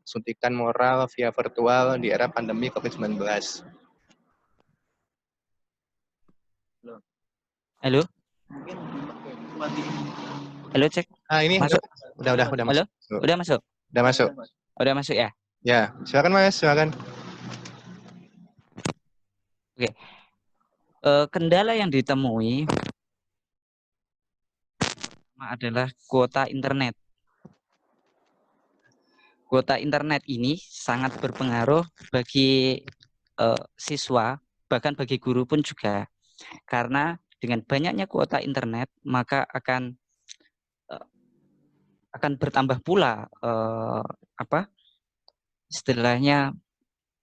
E: suntikan moral via virtual di era pandemi COVID-19.
C: Halo? Halo, cek.
E: Ini
C: masuk.
E: Udah
C: Halo?
E: masuk.
C: Udah masuk?
E: Udah masuk.
C: Udah masuk ya?
E: Ya, silakan Mas, silakan.
C: Oke. Kendala yang ditemui adalah kuota internet. kuota internet ini sangat berpengaruh bagi siswa, bahkan bagi guru pun juga. Karena dengan banyaknya kuota internet, maka akan bertambah pula istilahnya,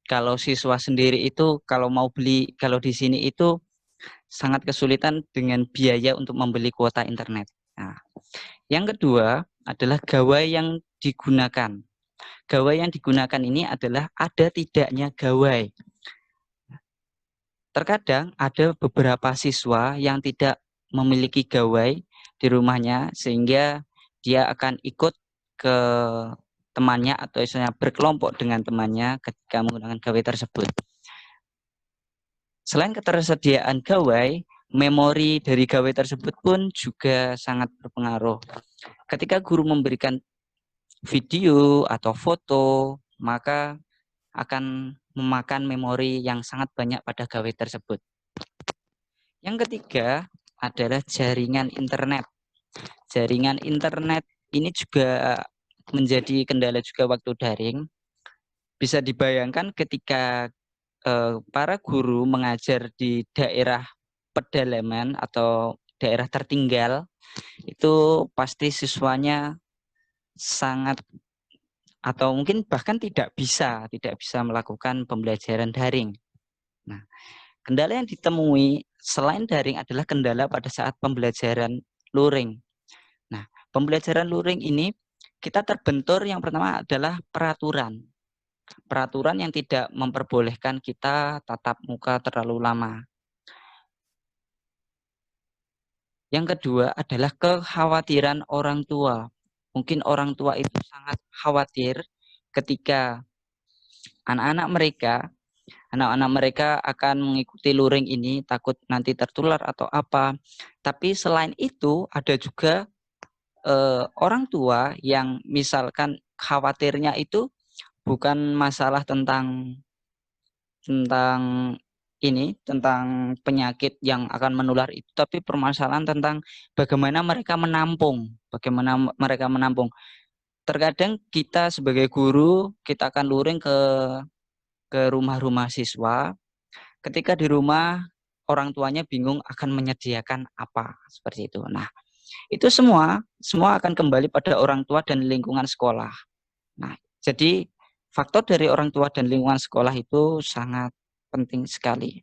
C: kalau siswa sendiri itu kalau mau beli, kalau di sini itu sangat kesulitan dengan biaya untuk membeli kuota internet. Nah, yang kedua adalah gawai yang digunakan. Gawai yang digunakan ini adalah ada tidaknya gawai. Terkadang ada beberapa siswa yang tidak memiliki gawai di rumahnya, sehingga dia akan ikut ke temannya atau misalnya berkelompok dengan temannya ketika menggunakan gawai tersebut. Selain ketersediaan gawai, memori dari gawai tersebut pun juga sangat berpengaruh. Ketika guru memberikan video atau foto, maka akan memakan memori yang sangat banyak pada gawai tersebut. Yang ketiga adalah jaringan internet. Jaringan internet ini juga menjadi kendala juga waktu daring. Bisa dibayangkan ketika para guru mengajar di daerah pedalaman atau daerah tertinggal, itu pasti siswanya sangat atau mungkin bahkan tidak bisa melakukan pembelajaran daring. Nah, kendala yang ditemui selain daring adalah kendala pada saat pembelajaran luring. Nah, pembelajaran luring ini kita terbentur yang pertama adalah peraturan. Peraturan yang tidak memperbolehkan kita tatap muka terlalu lama. Yang kedua adalah kekhawatiran orang tua. Mungkin orang tua itu sangat khawatir ketika anak-anak mereka akan mengikuti luring ini, takut nanti tertular atau apa. Tapi selain itu ada juga orang tua yang misalkan khawatirnya itu bukan masalah tentang penyakit yang akan menular itu, tapi permasalahan tentang bagaimana mereka menampung. Terkadang kita sebagai guru, kita akan luring ke rumah-rumah siswa. Ketika di rumah, orang tuanya bingung akan menyediakan apa, seperti itu. Nah, itu semua akan kembali pada orang tua dan lingkungan sekolah. Nah, jadi faktor dari orang tua dan lingkungan sekolah itu sangat penting sekali.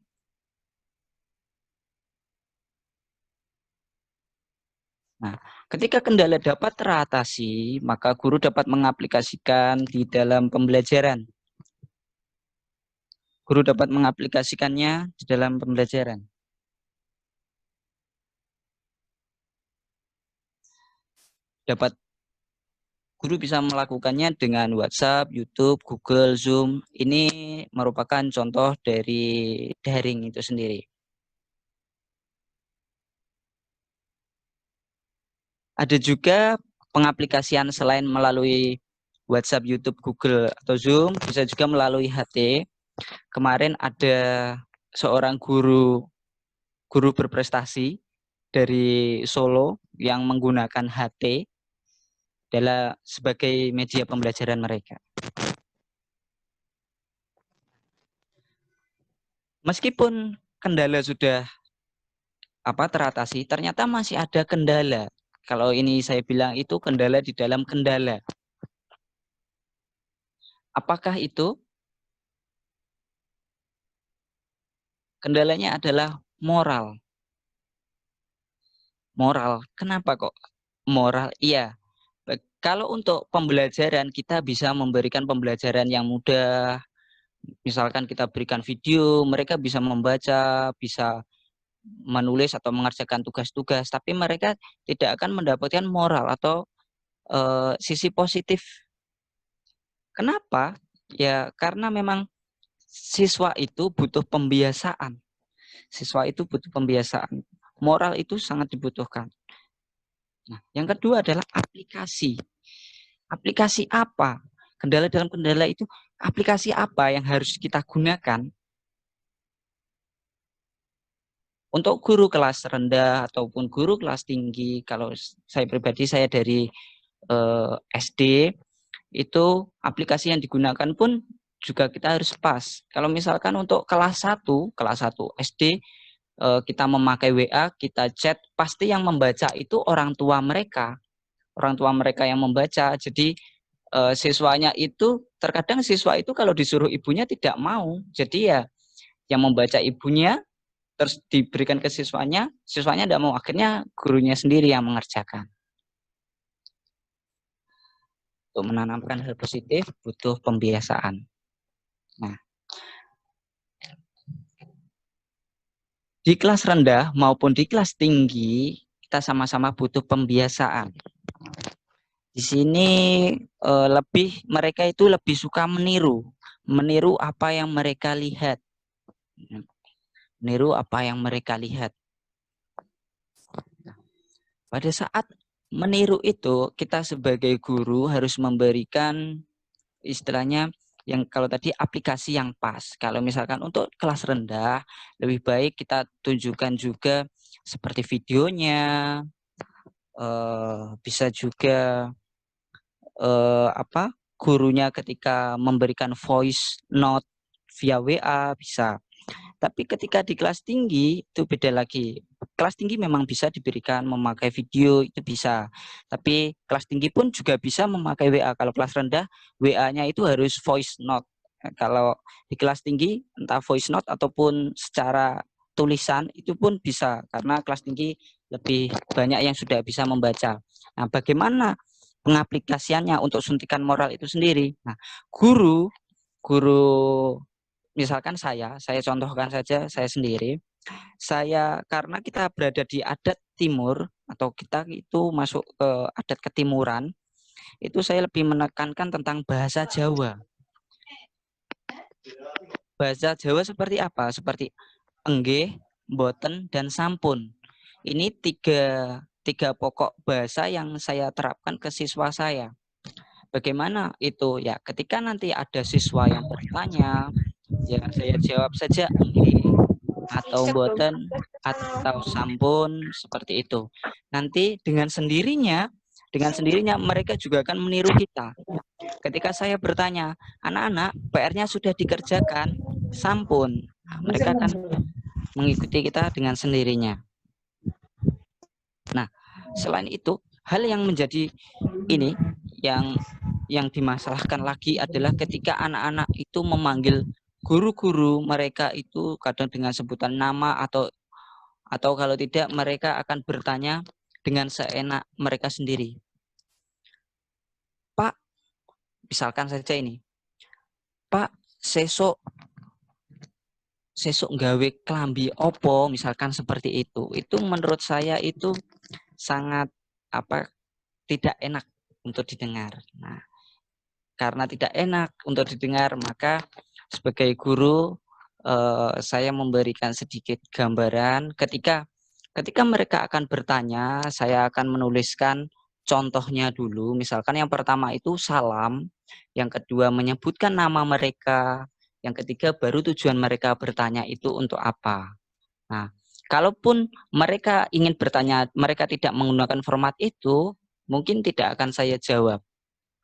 C: Nah, ketika kendala dapat teratasi, maka guru dapat mengaplikasikan di dalam pembelajaran. Guru dapat mengaplikasikannya di dalam pembelajaran. Guru bisa melakukannya dengan WhatsApp, YouTube, Google, Zoom. Ini merupakan contoh dari daring itu sendiri. Ada juga pengaplikasian selain melalui WhatsApp, YouTube, Google, atau Zoom, bisa juga melalui HT. Kemarin ada seorang guru berprestasi dari Solo yang menggunakan HT sebagai media pembelajaran mereka. Meskipun kendala sudah teratasi, ternyata masih ada kendala. Kalau ini saya bilang itu kendala di dalam kendala. Apakah itu? Kendalanya adalah moral. Moral. Kenapa kok moral? Iya. Kalau untuk pembelajaran, kita bisa memberikan pembelajaran yang mudah. Misalkan kita berikan video, mereka bisa membaca, bisa menulis atau mengerjakan tugas-tugas, tapi mereka tidak akan mendapatkan moral atau sisi positif. Kenapa? Ya karena memang siswa itu butuh pembiasaan. Moral itu sangat dibutuhkan. Nah, yang kedua adalah aplikasi. Aplikasi apa? Kendala dalam kendala itu, aplikasi apa yang harus kita gunakan untuk guru kelas rendah ataupun guru kelas tinggi. Kalau saya pribadi, saya dari SD, itu aplikasi yang digunakan pun juga kita harus pas. Kalau misalkan untuk kelas 1 SD, kita memakai WA, kita chat, pasti yang membaca itu orang tua mereka yang membaca. Jadi siswanya itu, terkadang siswa itu kalau disuruh ibunya tidak mau. Jadi ya yang membaca ibunya, terus diberikan ke siswanya tidak mau, akhirnya gurunya sendiri yang mengerjakan. Untuk menanamkan hal positif butuh pembiasaan. Nah, di kelas rendah maupun di kelas tinggi kita sama-sama butuh pembiasaan. Di sini mereka itu lebih suka meniru apa yang mereka lihat. Pada saat meniru itu, kita sebagai guru harus memberikan istilahnya yang kalau tadi aplikasi yang pas. Kalau misalkan untuk kelas rendah, lebih baik kita tunjukkan juga seperti videonya, bisa juga gurunya ketika memberikan voice note via WA bisa. Tapi ketika di kelas tinggi itu beda lagi. Kelas tinggi memang bisa diberikan memakai video, itu bisa. Tapi kelas tinggi pun juga bisa memakai WA. Kalau kelas rendah, WA-nya itu harus voice note. Kalau di kelas tinggi, entah voice note ataupun secara tulisan, itu pun bisa. Karena kelas tinggi lebih banyak yang sudah bisa membaca. Nah, bagaimana pengaplikasiannya untuk suntikan moral itu sendiri? Nah, guru misalkan saya contohkan saja saya sendiri. Karena kita berada di adat timur atau kita itu masuk ke adat ketimuran, itu saya lebih menekankan tentang bahasa Jawa. Bahasa Jawa seperti apa? Seperti enggih, mboten, dan sampun. Ini tiga pokok bahasa yang saya terapkan ke siswa saya. Bagaimana itu? Ya, ketika nanti ada siswa yang bertanya, ya saya jawab saja enggih atau mboten atau sampun, seperti itu. Nanti dengan sendirinya mereka juga akan meniru kita. Ketika saya bertanya, anak-anak, PR-nya sudah dikerjakan? Sampun. Mereka akan mengikuti kita dengan sendirinya. Nah, selain itu, hal yang menjadi ini yang dimasalahkan lagi adalah ketika anak-anak itu memanggil guru-guru mereka itu kadang dengan sebutan nama atau kalau tidak mereka akan bertanya dengan seenak mereka sendiri. Pak, misalkan saja ini, Pak, sesok nggawe klambi opo, misalkan seperti itu. Itu menurut saya itu sangat tidak enak untuk didengar. Nah, karena tidak enak untuk didengar, maka sebagai guru saya memberikan sedikit gambaran. Ketika mereka akan bertanya, saya akan menuliskan contohnya dulu. Misalkan yang pertama itu salam, yang kedua menyebutkan nama mereka, yang ketiga baru tujuan mereka bertanya itu untuk apa. Nah, kalaupun mereka ingin bertanya, mereka tidak menggunakan format itu, mungkin tidak akan saya jawab.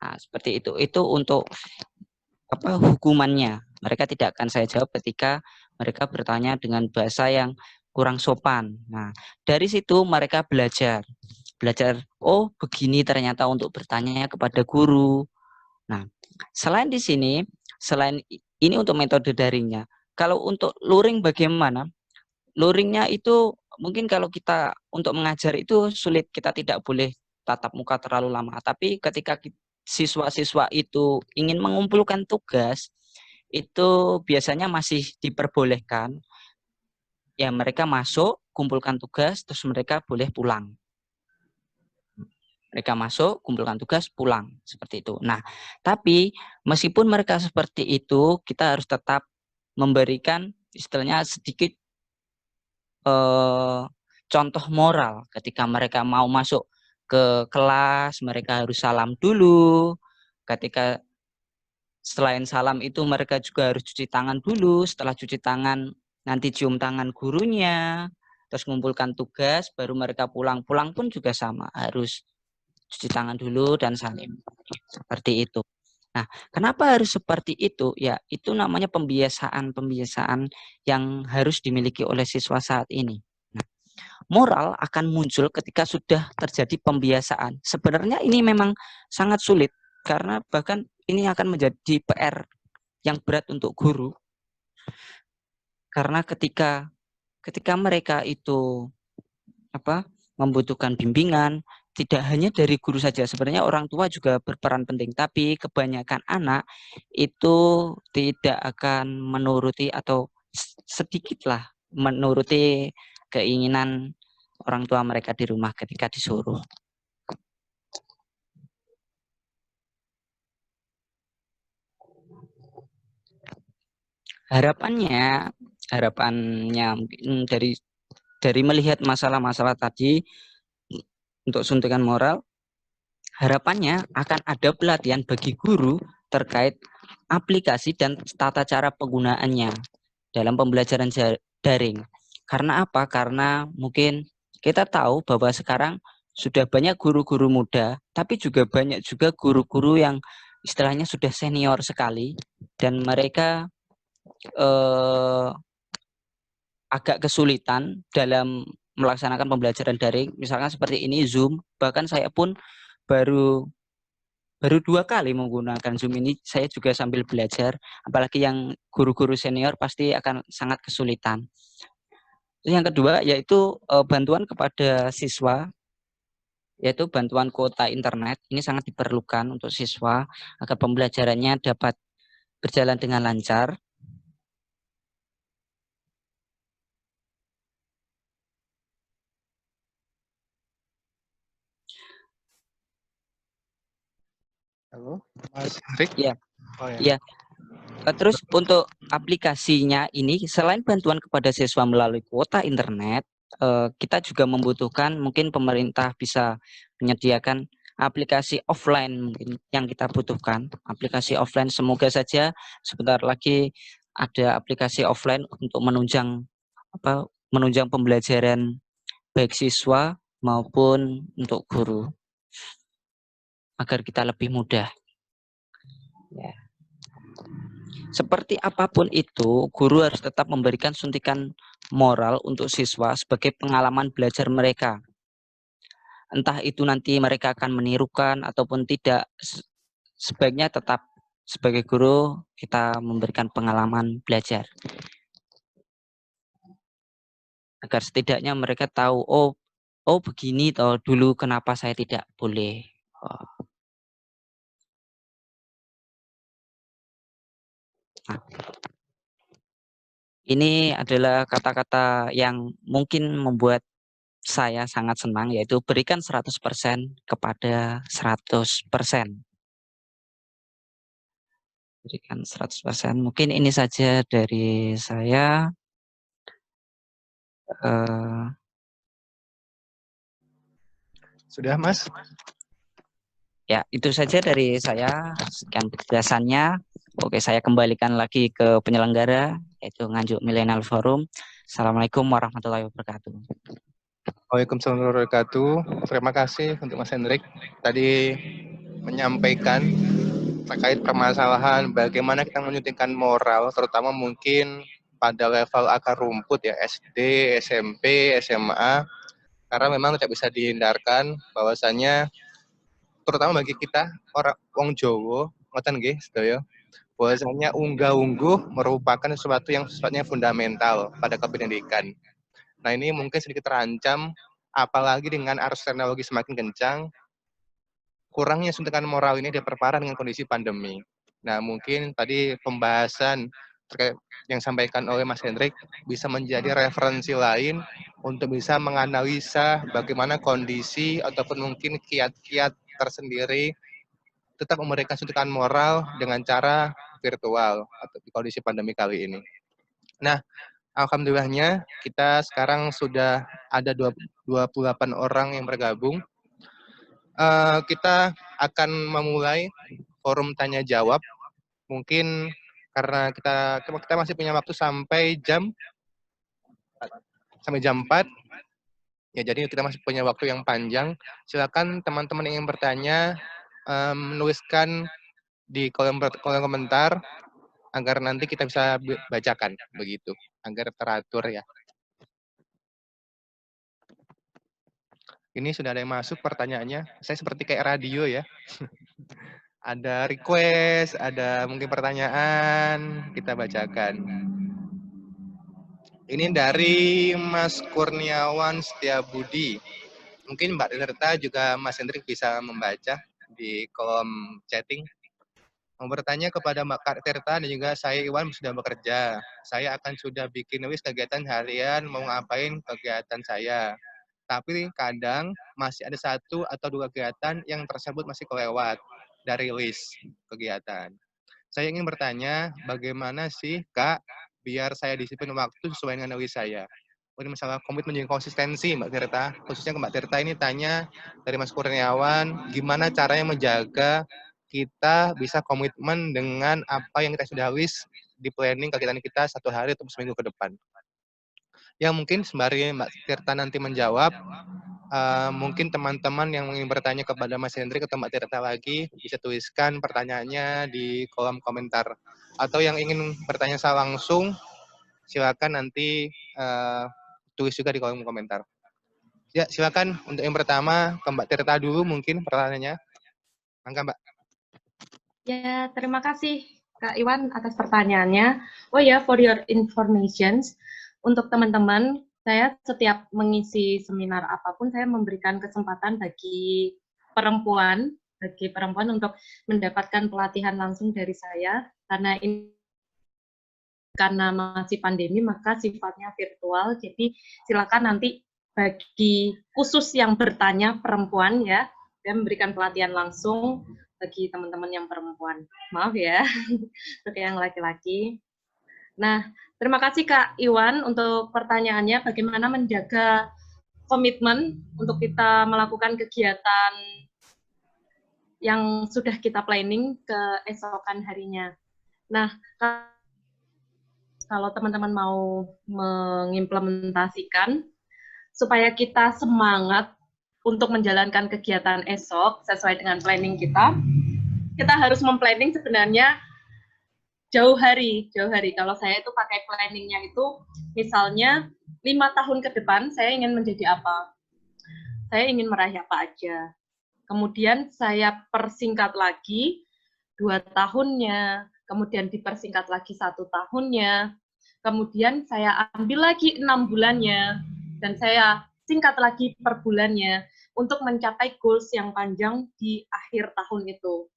C: Nah, seperti itu. Itu untuk hukumannya. Mereka tidak akan saya jawab ketika mereka bertanya dengan bahasa yang kurang sopan. Nah, dari situ mereka belajar, oh begini ternyata untuk bertanya kepada guru. Nah, selain ini untuk metode daringnya. Kalau untuk luring bagaimana? Luringnya itu mungkin kalau kita untuk mengajar itu sulit, kita tidak boleh tatap muka terlalu lama. Tapi ketika siswa-siswa itu ingin mengumpulkan tugas, itu biasanya masih diperbolehkan. Ya mereka masuk, kumpulkan tugas, terus mereka boleh pulang. Mereka masuk, kumpulkan tugas, pulang. Seperti itu. Nah, tapi meskipun mereka seperti itu, kita harus tetap memberikan istilahnya sedikit contoh moral. Ketika mereka mau masuk ke kelas, mereka harus salam dulu. Ketika selain salam itu mereka juga harus cuci tangan dulu. Setelah cuci tangan, nanti cium tangan gurunya. Terus mengumpulkan tugas, baru mereka pulang. Pulang pun juga sama, harus cuci tangan dulu dan salim. Seperti itu. Nah, kenapa harus seperti itu? Ya, itu namanya pembiasaan-pembiasaan yang harus dimiliki oleh siswa saat ini. Nah, moral akan muncul ketika sudah terjadi pembiasaan. Sebenarnya ini memang sangat sulit karena bahkan ini akan menjadi PR yang berat untuk guru. Karena ketika mereka itu membutuhkan bimbingan, tidak hanya dari guru saja, sebenarnya orang tua juga berperan penting, tapi kebanyakan anak itu tidak akan menuruti atau sedikitlah menuruti keinginan orang tua mereka di rumah ketika disuruh. Harapannya mungkin dari melihat masalah-masalah tadi untuk suntikan moral, harapannya akan ada pelatihan bagi guru terkait aplikasi dan tata cara penggunaannya dalam pembelajaran daring. Karena apa? Karena mungkin kita tahu bahwa sekarang sudah banyak guru-guru muda, tapi juga banyak juga guru-guru yang istilahnya sudah senior sekali dan mereka agak kesulitan dalam melaksanakan pembelajaran daring, misalkan seperti ini Zoom. Bahkan saya pun baru 2 kali menggunakan Zoom ini, saya juga sambil belajar, apalagi yang guru-guru senior pasti akan sangat kesulitan. Terus yang kedua yaitu bantuan kepada siswa, yaitu bantuan kuota internet. Ini sangat diperlukan untuk siswa agar pembelajarannya dapat berjalan dengan lancar.
E: Halo, Mas Hendrik?
C: Ya.
E: Oh,
C: Ya. Terus untuk aplikasinya ini, selain bantuan kepada siswa melalui kuota internet, kita juga membutuhkan, mungkin pemerintah bisa menyediakan aplikasi offline mungkin yang kita butuhkan. Aplikasi offline, semoga saja sebentar lagi ada aplikasi offline untuk menunjang pembelajaran baik siswa maupun untuk guru agar kita lebih mudah. Ya. Seperti apapun itu, guru harus tetap memberikan suntikan moral untuk siswa sebagai pengalaman belajar mereka. Entah itu nanti mereka akan menirukan ataupun tidak, sebaiknya tetap sebagai guru kita memberikan pengalaman belajar. Agar setidaknya mereka tahu, oh begini toh dulu kenapa saya tidak boleh. Nah, ini adalah kata-kata yang mungkin membuat saya sangat senang, yaitu berikan 100% kepada 100%. Berikan 100%. Mungkin ini saja dari saya.
E: Sudah, Mas?
C: Ya, itu saja dari saya. Sekian penjelasannya. Oke, saya kembalikan lagi ke penyelenggara, yaitu Nganjuk Millennial Forum. Assalamualaikum warahmatullahi wabarakatuh.
E: Waalaikumsalam warahmatullahi wabarakatuh. Terima kasih untuk Mas Hendrik tadi menyampaikan terkait permasalahan bagaimana kita menyuntikkan moral, terutama mungkin pada level akar rumput ya, SD, SMP, SMA, karena memang tidak bisa dihindarkan bahwasanya terutama bagi kita orang wong Jawa, ngoten nggih sedaya, bahwasanya unggah-ungguh merupakan sesuatu yang sifatnya fundamental pada kependidikan. Nah, ini mungkin sedikit terancam apalagi dengan arus teknologi semakin kencang, kurangnya suntikan moral ini diperparah dengan kondisi pandemi. Nah, mungkin tadi pembahasan terkait yang disampaikan oleh Mas Hendrik bisa menjadi referensi lain untuk bisa menganalisa bagaimana kondisi ataupun mungkin kiat-kiat tersendiri tetap memberikan suntikan moral dengan cara virtual atau di kondisi pandemi kali ini. Nah, alhamdulillahnya kita sekarang sudah ada 28 orang yang bergabung. Kita akan memulai forum tanya jawab. Mungkin karena kita masih punya waktu sampai jam 4. Ya, jadi kita masih punya waktu yang panjang. Silakan teman-teman yang ingin bertanya menuliskan di kolom komentar agar nanti kita bisa bacakan begitu, agar teratur ya. Ini sudah ada yang masuk pertanyaannya. Saya seperti kayak radio ya. Ada request, ada mungkin pertanyaan, kita bacakan. Ini dari Mas Kurniawan Setiabudi. Mungkin Mbak Tirta juga Mas Hendrik bisa membaca di kolom chatting. Mau bertanya kepada Mbak Kak Tirta dan juga saya Iwan sudah bekerja. Saya akan sudah bikin list kegiatan harian, mau ngapain kegiatan saya. Tapi kadang masih ada 1 atau 2 kegiatan yang tersebut masih kelewat dari list kegiatan. Saya ingin bertanya, bagaimana sih Kak, biar saya disiplin waktu sesuai dengan list saya? Ini masalah komitmen dan konsistensi Mbak Tirta. Khususnya ke Mbak Tirta ini tanya dari Mas Kurniawan, gimana caranya menjaga kita bisa komitmen dengan apa yang kita sudah list di planning kegiatan kita 1 hari atau seminggu ke depan. Ya mungkin sembari Mbak Tirta nanti menjawab, mungkin teman-teman yang ingin bertanya kepada Mas Hendrik atau Mbak Tirta lagi bisa tuliskan pertanyaannya di kolom komentar. Atau yang ingin bertanya secara langsung, silakan nanti tulis juga di kolom komentar. Ya silakan untuk yang pertama ke Mbak Tirta dulu mungkin pertanyaannya. Mangga Mbak.
D: Ya, terima kasih Kak Iwan atas pertanyaannya. Oh ya, for your information, untuk teman-teman, saya setiap mengisi seminar apapun, saya memberikan kesempatan bagi perempuan untuk mendapatkan pelatihan langsung dari saya, karena masih pandemi, maka sifatnya virtual, jadi silakan nanti bagi khusus yang bertanya perempuan ya, saya memberikan pelatihan langsung bagi teman-teman yang perempuan. Maaf ya, untuk yang laki-laki. Nah, terima kasih Kak Iwan untuk pertanyaannya, bagaimana menjaga komitmen untuk kita melakukan kegiatan yang sudah kita planning keesokan harinya. Nah, kalau teman-teman mau mengimplementasikan, supaya kita semangat untuk menjalankan kegiatan esok sesuai dengan planning kita harus memplanning sebenarnya jauh hari. Kalau saya itu pakai planningnya itu, misalnya 5 tahun ke depan saya ingin menjadi apa, saya ingin meraih apa aja. Kemudian saya persingkat lagi 2 tahunnya, kemudian dipersingkat lagi 1 tahunnya, kemudian saya ambil lagi 6 bulannya, dan saya singkat lagi per bulannya untuk mencapai goals yang panjang di akhir tahun itu.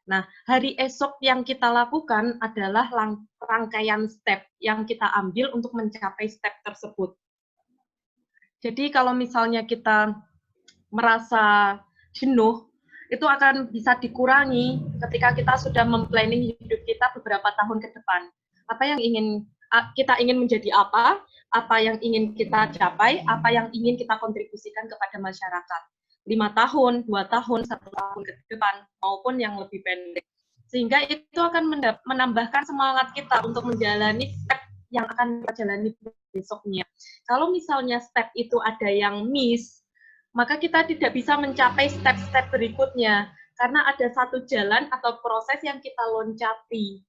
D: Nah, hari esok yang kita lakukan adalah rangkaian step yang kita ambil untuk mencapai step tersebut. Jadi kalau misalnya kita merasa jenuh, itu akan bisa dikurangi ketika kita sudah memplanning hidup kita beberapa tahun ke depan. Apa yang kita ingin menjadi apa yang ingin kita capai, apa yang ingin kita kontribusikan kepada masyarakat. 5 tahun, 2 tahun, 1 tahun ke depan, maupun yang lebih pendek. Sehingga itu akan menambahkan semangat kita untuk menjalani step yang akan kita jalani besoknya. Kalau misalnya step itu ada yang miss, maka kita tidak bisa mencapai step-step berikutnya, karena ada satu jalan atau proses yang kita loncati.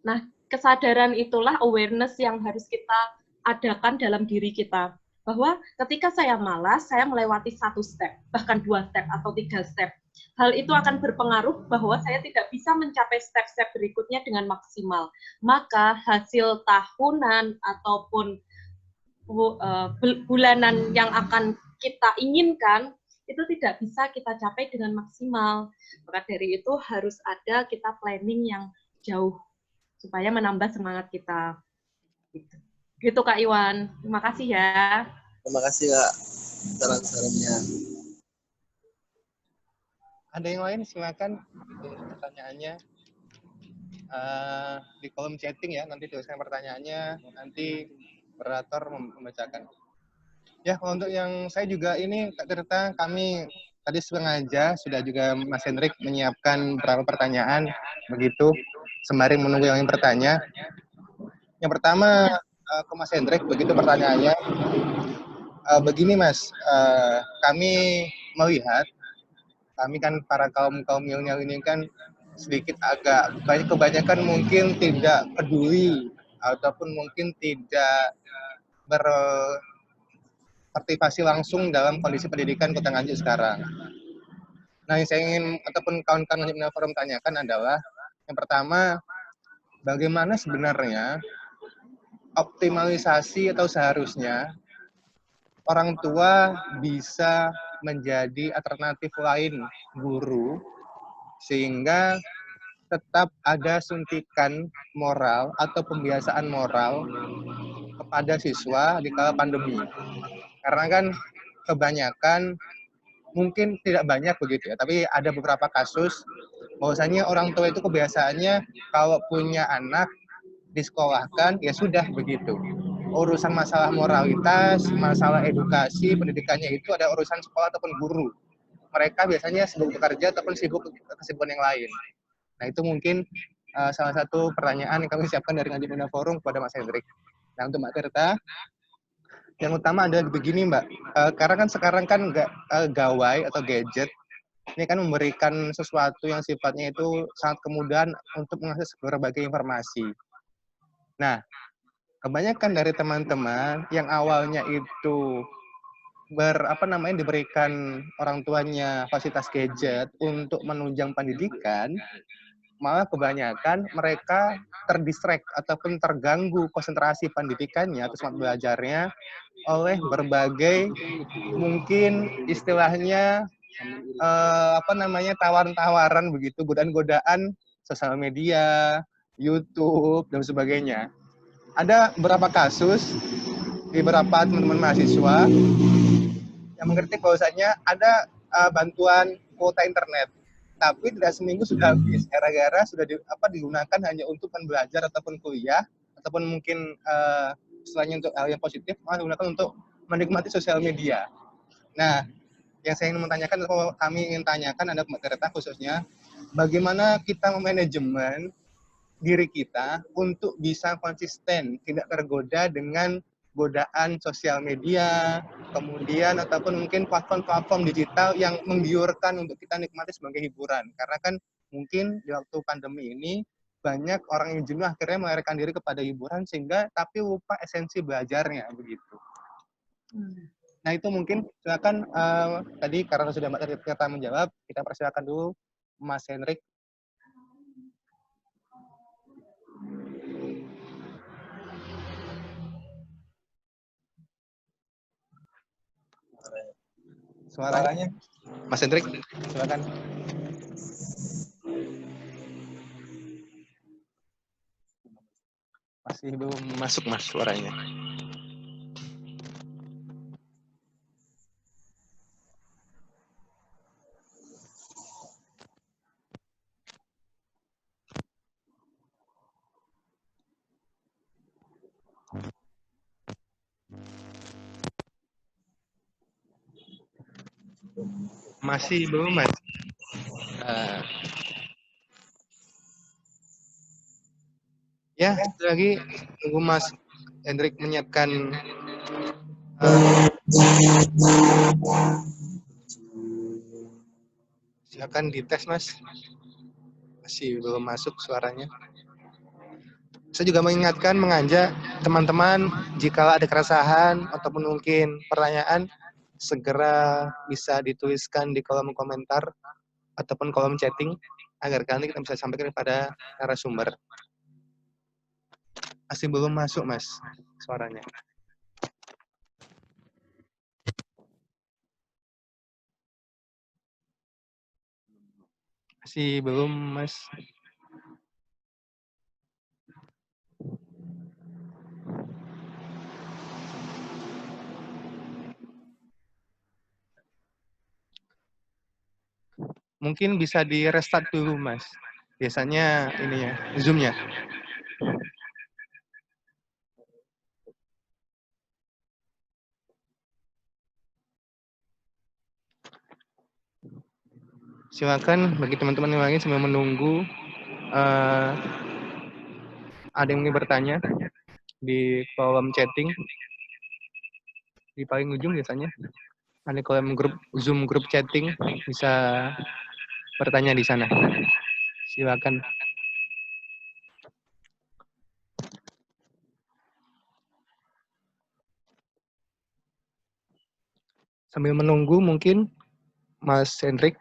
D: Nah, kesadaran itulah awareness yang harus kita adakan dalam diri kita. Bahwa ketika saya malas, saya melewati 1 step, bahkan 2 step atau 3 step. Hal itu akan berpengaruh bahwa saya tidak bisa mencapai step-step berikutnya dengan maksimal. Maka hasil tahunan ataupun bulanan yang akan kita inginkan, itu tidak bisa kita capai dengan maksimal. Maka dari itu harus ada kita planning yang jauh, supaya menambah semangat kita. Gitu Kak Iwan. Terima kasih ya.
A: Terima kasih Kak saran-sarannya.
E: Ada yang lain silakan pertanyaannya di kolom chatting ya, nanti tuliskan pertanyaannya, nanti moderator membacakan. Ya, untuk yang saya juga ini Kak Tirta, kami tadi sengaja sudah juga Mas Hendrik menyiapkan beberapa pertanyaan begitu sembari menunggu yang ingin bertanya. Yang pertama ke Mas Hendrik, begitu pertanyaannya. Begini Mas, kami melihat, kami kan para kaum milenial ini kan sedikit agak banyak, kebanyakan mungkin tidak peduli ataupun mungkin tidak berpartisipasi langsung dalam kondisi pendidikan Kota Nganjuk sekarang. Nah, yang saya ingin ataupun kawan-kawan Nganjuk Forum tanyakan adalah yang pertama, bagaimana sebenarnya optimalisasi atau seharusnya orang tua bisa menjadi alternatif lain guru sehingga tetap ada suntikan moral atau pembiasaan moral kepada siswa di kala pandemi. Karena kan kebanyakan, mungkin tidak banyak begitu ya, tapi ada beberapa kasus bahwasanya orang tua itu kebiasaannya kalau punya anak disekolahkan ya sudah begitu. Urusan masalah moralitas, masalah edukasi, pendidikannya itu ada urusan sekolah ataupun guru. Mereka biasanya sibuk bekerja ataupun sibuk kesibukan yang lain. Nah, itu mungkin salah satu pertanyaan yang kami siapkan dari Nganjuk Muda Forum kepada Mas Hendrik. Nah, untuk Mbak Tirta, yang utama adalah begini Mbak, karena kan sekarang kan gawai atau gadget, ini kan memberikan sesuatu yang sifatnya itu sangat kemudahan untuk mengakses berbagai informasi. Nah, kebanyakan dari teman-teman yang awalnya itu diberikan orang tuanya fasilitas gadget untuk menunjang pendidikan, malah kebanyakan mereka terdistract ataupun terganggu konsentrasi pendidikannya atau semangat belajarnya oleh berbagai mungkin istilahnya tawaran-tawaran begitu, godaan-godaan sosial media, YouTube dan sebagainya. Ada beberapa kasus di beberapa teman-teman mahasiswa yang mengerti bahwasanya ada bantuan kuota internet, tapi tidak seminggu sudah habis gara-gara sudah digunakan hanya untuk belajar ataupun kuliah ataupun mungkin istilahnya untuk hal yang positif, malah digunakan untuk menikmati sosial media. Nah, yang saya ingin menanyakan atau kami ingin tanyakan Anda Mbak Tirta khususnya, bagaimana kita memanajemen diri kita untuk bisa konsisten, tidak tergoda dengan godaan sosial media, kemudian ataupun mungkin platform-platform digital yang menggiurkan untuk kita nikmati sebagai hiburan. Karena kan mungkin di waktu pandemi ini banyak orang yang jenuh akhirnya melarikan diri kepada hiburan sehingga tapi lupa esensi belajarnya begitu. Nah, itu mungkin silakan tadi karena sudah Mbak Tirta menjawab, kita persilakan dulu Mas Hendrik. Suaranya Mas Hendrik, silakan. Masih belum masuk Mas suaranya. Masih belum Mas. Ya, itu lagi tunggu Mas Hendrik menyiapkan silakan dites Mas. Masih belum masuk suaranya. Saya juga mengingatkan, mengajak teman-teman jika ada keresahan ataupun mungkin pertanyaan, segera bisa dituliskan di kolom komentar ataupun kolom chatting agar nanti kita bisa sampaikan kepada narasumber. Masih belum masuk Mas suaranya. Masih belum Mas. Mungkin bisa di restart dulu Mas. Biasanya ini ya, Zoom-nya. Silakan bagi teman-teman yang lain sambil menunggu ada yang ingin bertanya di kolom chatting di paling ujung biasanya ada kolom grup Zoom grup chatting, bisa bertanya di sana. Silakan. Sambil menunggu mungkin Mas Hendrik.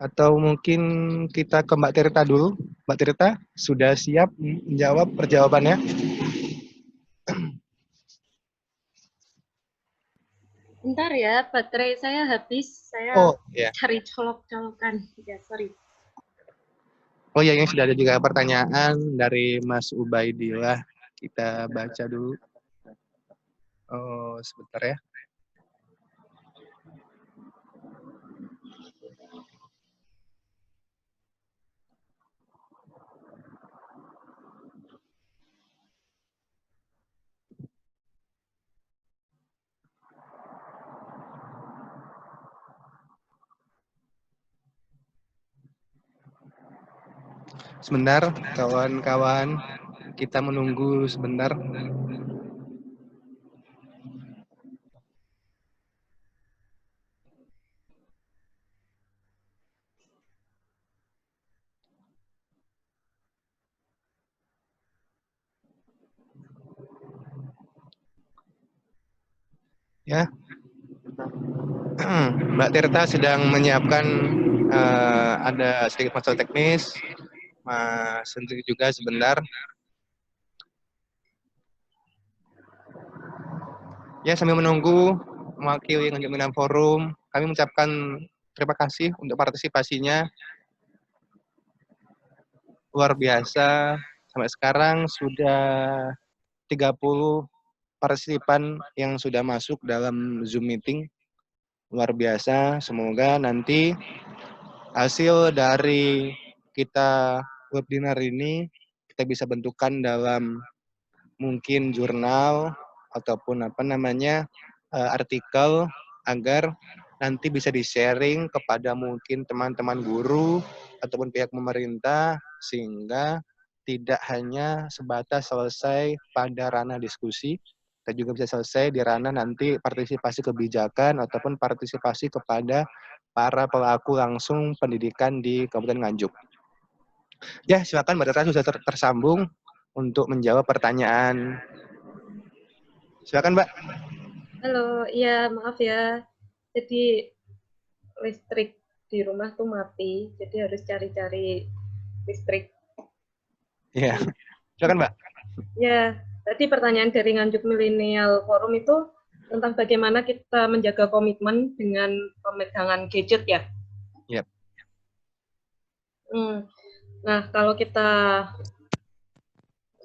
E: Atau mungkin kita ke Mbak Tirta dulu. Mbak Tirta, sudah siap menjawab perjawabannya?
D: Bentar ya, baterai saya habis. Saya
E: Oh, ya.
D: cari colok-colokan. Ya, sorry.
E: Oh ya, yang sudah ada juga pertanyaan dari Mas Ubaidillah. Kita baca dulu. Oh, sebentar ya. Sebentar, kawan-kawan. Kita menunggu sebentar. Ya, Mbak Tirta sedang menyiapkan ada sedikit masalah teknis. Mas Hendrik juga sebentar. Ya, sambil menunggu mewakili Nganjuk Forum, kami mengucapkan terima kasih untuk partisipasinya. Luar biasa. Sampai sekarang sudah 30 partisipan yang sudah masuk dalam Zoom meeting. Luar biasa. Semoga nanti hasil dari kita webinar ini kita bisa bentukkan dalam mungkin jurnal ataupun artikel agar nanti bisa di-sharing kepada mungkin teman-teman guru ataupun pihak pemerintah sehingga tidak hanya sebatas selesai pada ranah diskusi, kita juga bisa selesai di ranah nanti partisipasi kebijakan ataupun partisipasi kepada para pelaku langsung pendidikan di Kabupaten Nganjuk. Ya, silakan Mbak Tata sudah tersambung untuk menjawab pertanyaan. Silakan Mbak.
D: Halo, iya maaf ya. Jadi listrik di rumah tuh mati, jadi harus cari-cari listrik.
E: Iya, silakan Mbak.
D: Ya, tadi pertanyaan dari Nganjuk Millennial Forum itu tentang bagaimana kita menjaga komitmen dengan pemegangan gadget ya.
E: Yep.
D: Nah, kalau kita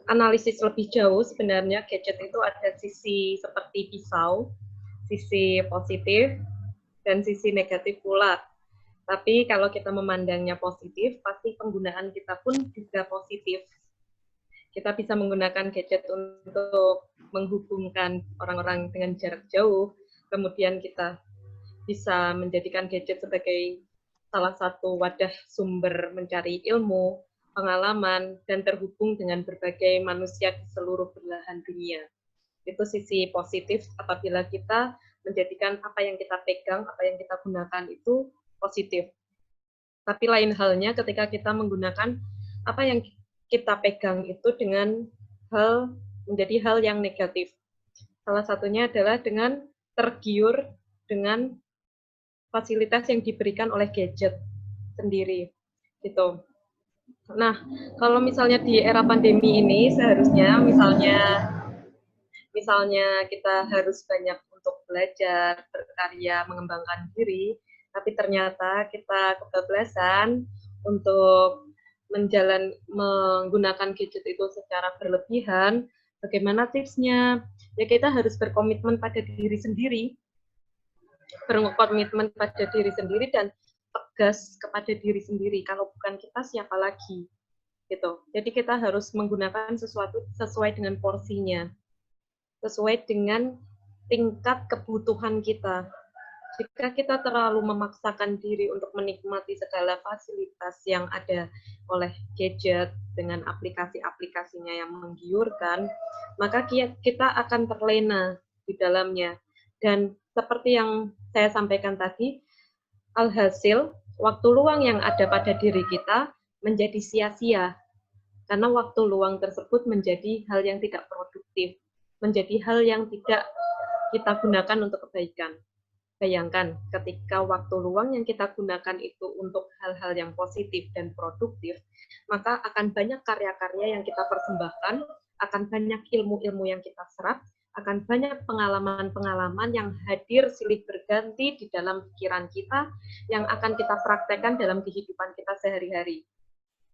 D: analisis lebih jauh, sebenarnya gadget itu ada sisi seperti pisau, sisi positif, dan sisi negatif pula. Tapi kalau kita memandangnya positif, pasti penggunaan kita pun juga positif. Kita bisa menggunakan gadget untuk menghubungkan orang-orang dengan jarak jauh, kemudian kita bisa menjadikan gadget sebagai salah satu wadah sumber mencari ilmu, pengalaman, dan terhubung dengan berbagai manusia di seluruh belahan dunia. Itu sisi positif apabila kita menjadikan apa yang kita pegang, apa yang kita gunakan itu positif. Tapi lain halnya ketika kita menggunakan apa yang kita pegang itu dengan menjadi hal yang negatif. Salah satunya adalah dengan tergiur dengan fasilitas yang diberikan oleh gadget sendiri. Gitu. Nah, kalau misalnya di era pandemi ini seharusnya misalnya kita harus banyak untuk belajar, berkarya, mengembangkan diri, tapi ternyata kita kebablasan untuk menggunakan gadget itu secara berlebihan. Bagaimana tipsnya? Ya kita harus berkomitmen pada diri sendiri, berkomitmen pada diri sendiri dan tegas kepada diri sendiri. Kalau bukan kita, siapa lagi? Gitu. Jadi kita harus menggunakan sesuatu sesuai dengan porsinya, sesuai dengan tingkat kebutuhan kita. Jika kita terlalu memaksakan diri untuk menikmati segala fasilitas yang ada oleh gadget dengan aplikasi-aplikasinya yang menggiurkan, maka kita akan terlena di dalamnya. Dan seperti yang saya sampaikan tadi, Alhasil, waktu luang yang ada pada diri kita menjadi sia-sia, karena waktu luang tersebut menjadi hal yang tidak produktif, menjadi hal yang tidak kita gunakan untuk kebaikan. Bayangkan, ketika waktu luang yang kita gunakan itu untuk hal-hal yang positif dan produktif, maka akan banyak karya-karya yang kita persembahkan, akan banyak ilmu-ilmu yang kita serap, akan banyak pengalaman-pengalaman yang hadir silih berganti di dalam pikiran kita, yang akan kita praktekkan dalam kehidupan kita sehari-hari.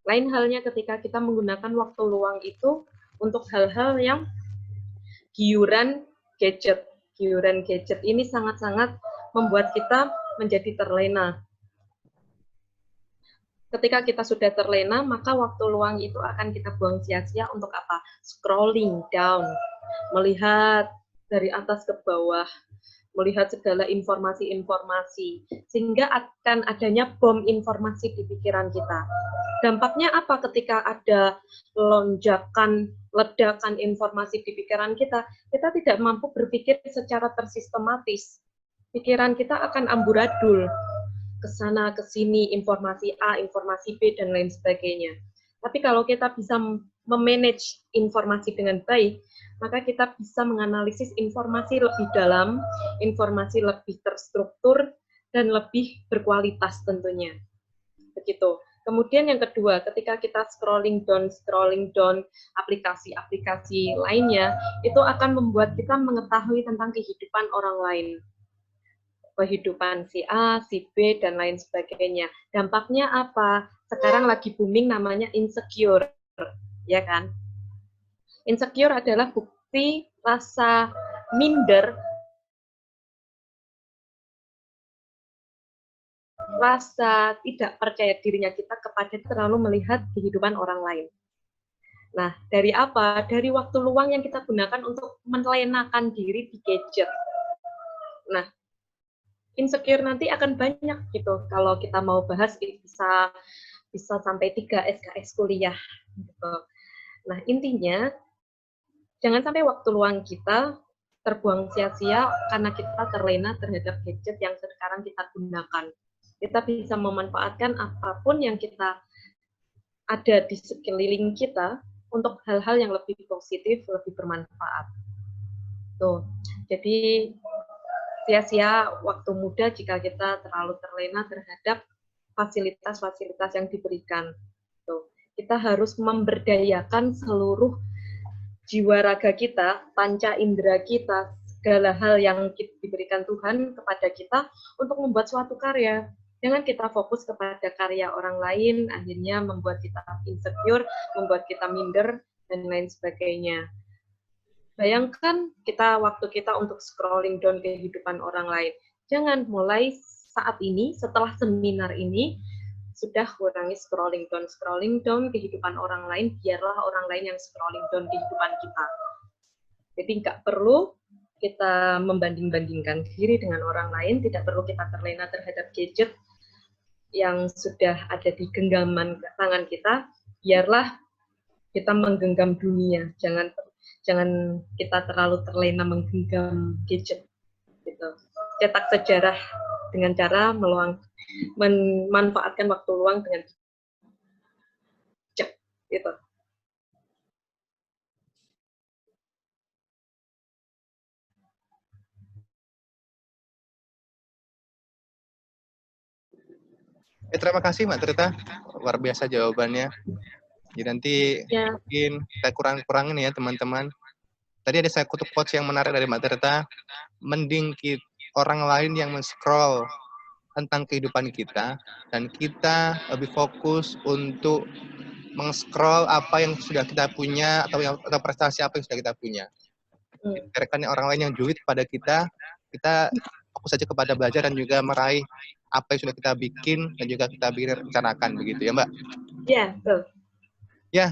D: Lain halnya ketika kita menggunakan waktu luang itu untuk hal-hal yang giuran gadget. Giuran gadget ini sangat-sangat membuat kita menjadi terlena. Ketika kita sudah terlena, maka waktu luang itu akan kita buang sia-sia untuk apa? Scrolling down, melihat dari atas ke bawah, melihat segala informasi-informasi, sehingga akan adanya bom informasi di pikiran kita. Dampaknya apa ketika ada lonjakan, ledakan informasi di pikiran kita? Kita tidak mampu berpikir secara tersistematis. Pikiran kita akan amburadul, ke sana, ke sini, informasi A, informasi B, dan lain sebagainya. Tapi kalau kita bisa memanage informasi dengan baik, maka kita bisa menganalisis informasi lebih dalam, informasi lebih terstruktur, dan lebih berkualitas tentunya. Begitu. Kemudian yang kedua, ketika kita scrolling down aplikasi-aplikasi lainnya, itu akan membuat kita mengetahui tentang kehidupan orang lain. Kehidupan si A, si B, dan lain sebagainya. Dampaknya apa? Sekarang lagi booming namanya insecure, ya kan? Insecure adalah bukti rasa minder, rasa tidak percaya dirinya kita kepada terlalu melihat kehidupan orang lain. Nah, dari apa? Dari waktu luang yang kita gunakan untuk melenakan diri di gadget. Nah, insecure nanti akan banyak gitu. Kalau kita mau bahas bisa sampai 3 SKS kuliah gitu. Nah, intinya jangan sampai waktu luang kita terbuang sia-sia karena kita terlena terhadap gadget yang sekarang kita gunakan. Kita bisa memanfaatkan apapun yang kita ada di sekeliling kita untuk hal-hal yang lebih positif, lebih bermanfaat. Tuh. Jadi sia-sia waktu muda jika kita terlalu terlena terhadap fasilitas-fasilitas yang diberikan. Tuh. Kita harus memberdayakan seluruh jiwa raga kita, panca indera kita, segala hal yang diberikan Tuhan kepada kita untuk membuat suatu karya. Jangan kita fokus kepada karya orang lain, akhirnya membuat kita insecure, membuat kita minder, dan lain sebagainya. Bayangkan waktu kita untuk scrolling down kehidupan orang lain. Jangan mulai saat ini, setelah seminar ini, sudah kurangi scrolling down kehidupan orang lain, biarlah orang lain yang scrolling down kehidupan kita. Jadi nggak perlu kita membanding-bandingkan diri dengan orang lain, tidak perlu kita terlena terhadap gadget yang sudah ada di genggaman tangan kita, biarlah kita menggenggam dunia, jangan kita terlalu terlena menggenggam gadget. Gitu. Cetak sejarah dengan cara memanfaatkan waktu luang dengan bijak. Gitu.
E: Terima kasih Mbak Trita, luar biasa jawabannya. Jadi nanti mungkin saya kurang-kurangin ya teman-teman. Tadi ada saya kutip quotes yang menarik dari Mbak Trita. Mending orang lain yang men-scroll tentang kehidupan kita, dan kita lebih fokus untuk meng-scroll apa yang sudah kita punya, atau prestasi apa yang sudah kita punya. Biarkan orang lain yang julid pada kita fokus saja kepada belajar dan juga meraih apa yang sudah kita bikin dan juga kita rencanakan, begitu ya Mbak?
D: Ya, betul.
E: Ya,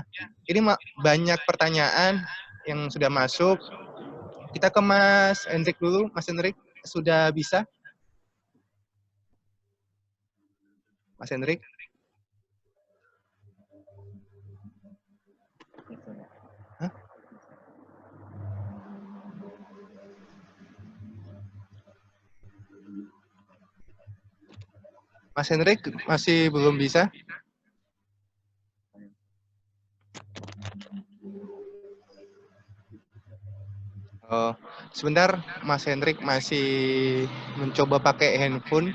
E: ini banyak pertanyaan yang sudah masuk. Kita ke Mas Hendrik dulu. Mas Hendrik, sudah bisa? Mas Hendrik? Hah? Mas Hendrik masih belum bisa? Oh, sebentar, Mas Hendrik masih mencoba pakai handphone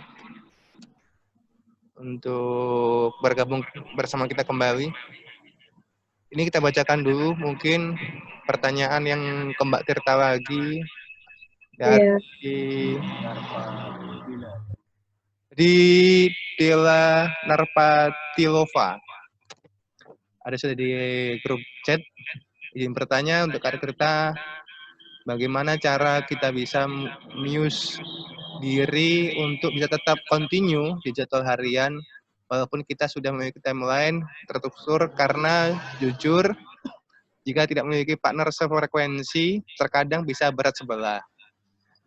E: untuk bergabung bersama kita kembali. Ini kita bacakan dulu mungkin pertanyaan yang ke Mbak Tirta lagi dari Dela Narpatilova. Ada sudah di grup chat. Izin bertanya untuk Kak Tirta, bagaimana cara kita bisa muse diri untuk bisa tetap continue di jadwal harian walaupun kita sudah memiliki timeline terstruktur, karena jujur jika tidak memiliki partner sefrekuensi terkadang bisa berat sebelah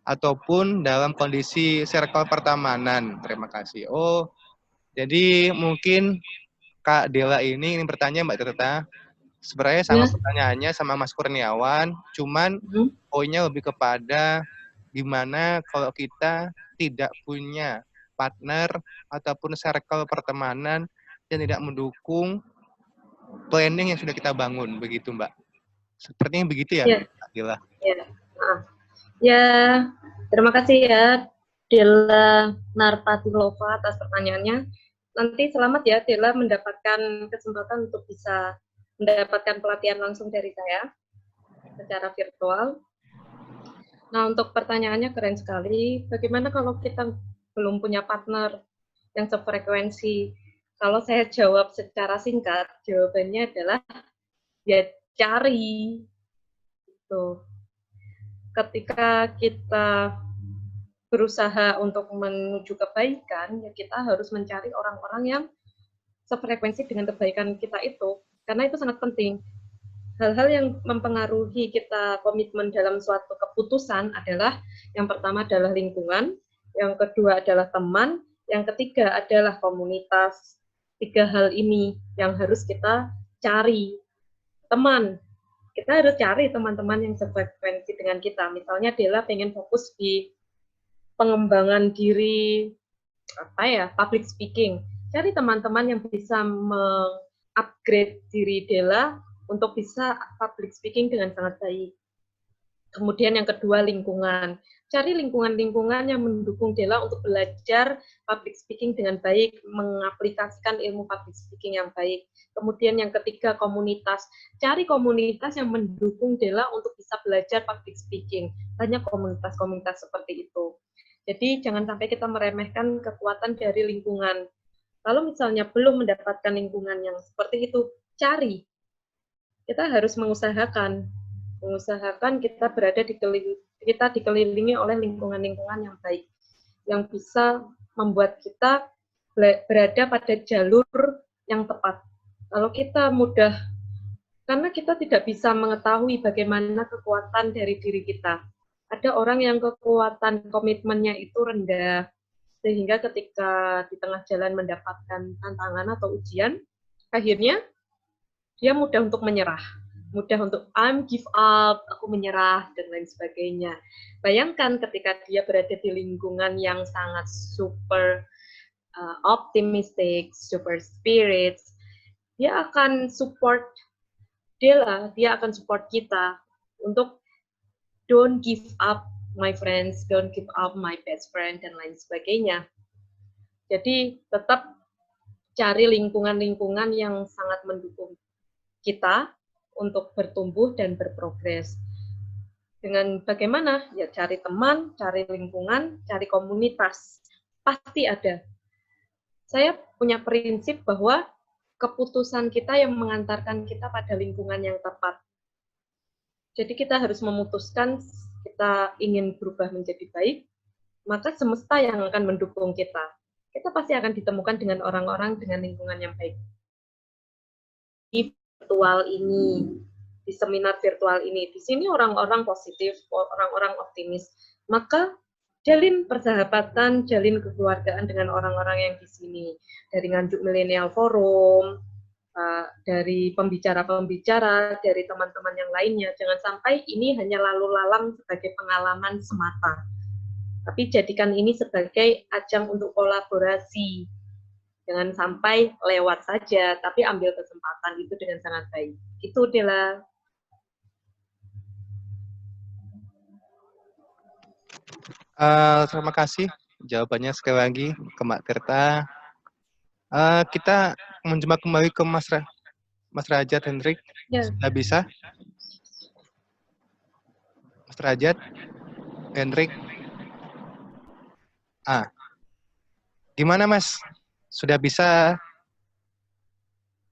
E: ataupun dalam kondisi circle pertemanan. Terima kasih. Oh, jadi mungkin Kak Dela ini ingin bertanya Mbak Tirta, sebenarnya sama pertanyaannya sama Mas Kurniawan, cuman poinnya lebih kepada gimana kalau kita tidak punya partner ataupun circle pertemanan yang tidak mendukung planning yang sudah kita bangun, begitu Mbak? Sepertinya begitu ya, Mbak Dela?
D: Ya, terima kasih ya Dela Narpatilova atas pertanyaannya. Nanti selamat ya Dela mendapatkan kesempatan untuk bisa mendapatkan pelatihan langsung dari saya secara virtual. Nah, untuk pertanyaannya keren sekali. Bagaimana kalau kita belum punya partner yang sefrekuensi? Kalau saya jawab secara singkat, jawabannya adalah ya cari. Gitu. Ketika kita berusaha untuk menuju kebaikan, ya kita harus mencari orang-orang yang sefrekuensi dengan kebaikan kita itu. Karena itu sangat penting. Hal-hal yang mempengaruhi kita komitmen dalam suatu keputusan adalah, yang pertama adalah lingkungan, yang kedua adalah teman, yang ketiga adalah komunitas. 3 hal ini yang harus kita cari. Teman, kita harus cari teman-teman yang sefrekuensi dengan kita. Misalnya Dela pengen fokus di pengembangan diri, public speaking. Cari teman-teman yang bisa mengupgrade diri Dela untuk bisa public speaking dengan sangat baik. Kemudian yang kedua, lingkungan. Cari lingkungan-lingkungan yang mendukung Dela untuk belajar public speaking dengan baik, mengaplikasikan ilmu public speaking yang baik. Kemudian yang ketiga, komunitas. Cari komunitas yang mendukung Dela untuk bisa belajar public speaking. Banyak komunitas-komunitas seperti itu. Jadi jangan sampai kita meremehkan kekuatan dari lingkungan. Kalau misalnya belum mendapatkan lingkungan yang seperti itu, cari. Kita harus mengusahakan kita berada dikelilingi oleh lingkungan-lingkungan yang baik, yang bisa membuat kita berada pada jalur yang tepat. Kalau kita karena kita tidak bisa mengetahui bagaimana kekuatan dari diri kita. Ada orang yang kekuatan komitmennya itu rendah, sehingga ketika di tengah jalan mendapatkan tantangan atau ujian, akhirnya dia mudah untuk menyerah. Mudah untuk give up, aku menyerah, dan lain sebagainya. Bayangkan ketika dia berada di lingkungan yang sangat super optimistic, super spirits, dia akan support Dela, dia akan support kita untuk don't give up my friends, don't give up my best friend, dan lain sebagainya. Jadi tetap cari lingkungan-lingkungan yang sangat mendukung kita untuk bertumbuh dan berprogres. Dengan bagaimana? Ya cari teman, cari lingkungan, cari komunitas. Pasti ada. Saya punya prinsip bahwa keputusan kita yang mengantarkan kita pada lingkungan yang tepat. Jadi kita harus memutuskan kita ingin berubah menjadi baik, maka semesta yang akan mendukung kita. Kita pasti akan ditemukan dengan orang-orang dengan lingkungan yang baik. Virtual ini, di seminar virtual ini, di sini orang-orang positif, orang-orang optimis, maka jalin persahabatan, jalin kekeluargaan dengan orang-orang yang di sini, dari Nganjuk Millennial Forum, dari pembicara-pembicara, dari teman-teman yang lainnya. Jangan sampai ini hanya lalu lalang sebagai pengalaman semata, tapi jadikan ini sebagai ajang untuk kolaborasi, Jangan sampai lewat saja, tapi ambil kesempatan itu dengan sangat baik. Itu Dela.
E: Terima kasih jawabannya sekali lagi ke Mbak Tirta. Kita menjebak kembali ke Mas Rajat Hendrik.
D: Ya.
E: Sudah bisa? Mas Rajat Hendrik. Gimana Mas? Sudah bisa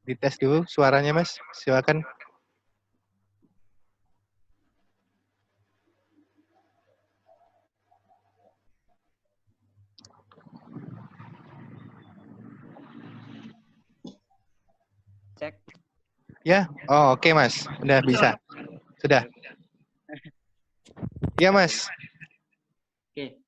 E: dites dulu suaranya Mas? Silakan.
C: Cek.
E: Ya, oh oke Mas, udah bisa, sudah. Ya Mas.
C: Oke.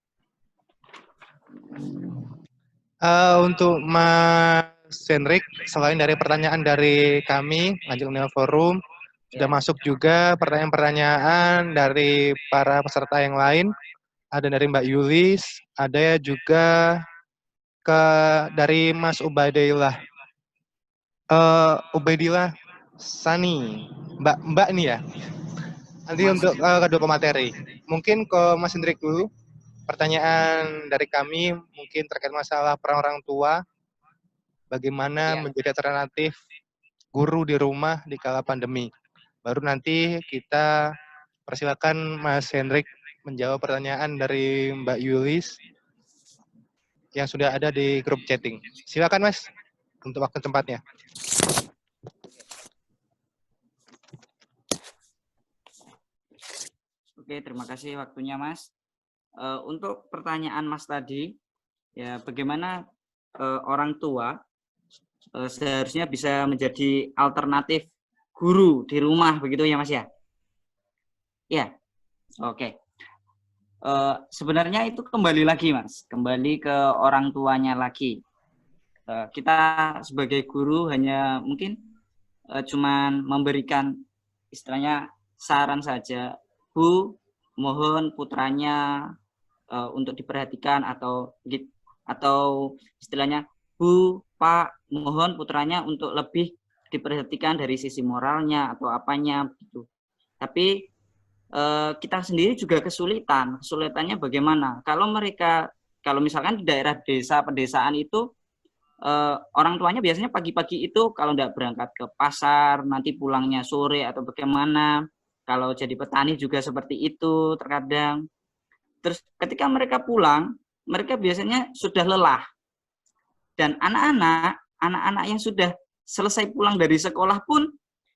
E: Untuk Mas Hendrik, selain dari pertanyaan dari kami, Ngajak Milenial Forum, sudah masuk juga pertanyaan-pertanyaan dari para peserta yang lain. Ada dari Mbak Yulis, ada juga dari Mas Ubaidillah. Ubaidillah Sani, Mbak nih ya. Nanti untuk kedua pemateri. Mungkin ke Mas Hendrik dulu. Pertanyaan dari kami mungkin terkait masalah peran orang tua. Bagaimana menjadi alternatif guru di rumah di kala pandemi. Baru nanti kita persilakan Mas Hendrik menjawab pertanyaan dari Mbak Yulis yang sudah ada di grup chatting. Silakan Mas untuk waktu tempatnya.
C: Oke, terima kasih waktunya Mas. Untuk pertanyaan Mas tadi, ya bagaimana orang tua seharusnya bisa menjadi alternatif guru di rumah, begitu ya Mas ya? Ya, oke. Sebenarnya itu kembali lagi Mas, kembali ke orang tuanya lagi. Kita sebagai guru hanya mungkin cuman memberikan istilahnya saran saja, Bu, mohon putranya untuk diperhatikan atau istilahnya Bu, Pak, mohon putranya untuk lebih diperhatikan dari sisi moralnya atau apanya gitu. Tapi kita sendiri juga kesulitannya bagaimana? Kalau misalkan di daerah desa pedesaan itu orang tuanya biasanya pagi-pagi itu kalau tidak berangkat ke pasar, nanti pulangnya sore atau bagaimana. Kalau jadi petani juga seperti itu terkadang. Terus ketika mereka pulang, mereka biasanya sudah lelah. Dan anak-anak yang sudah selesai pulang dari sekolah pun,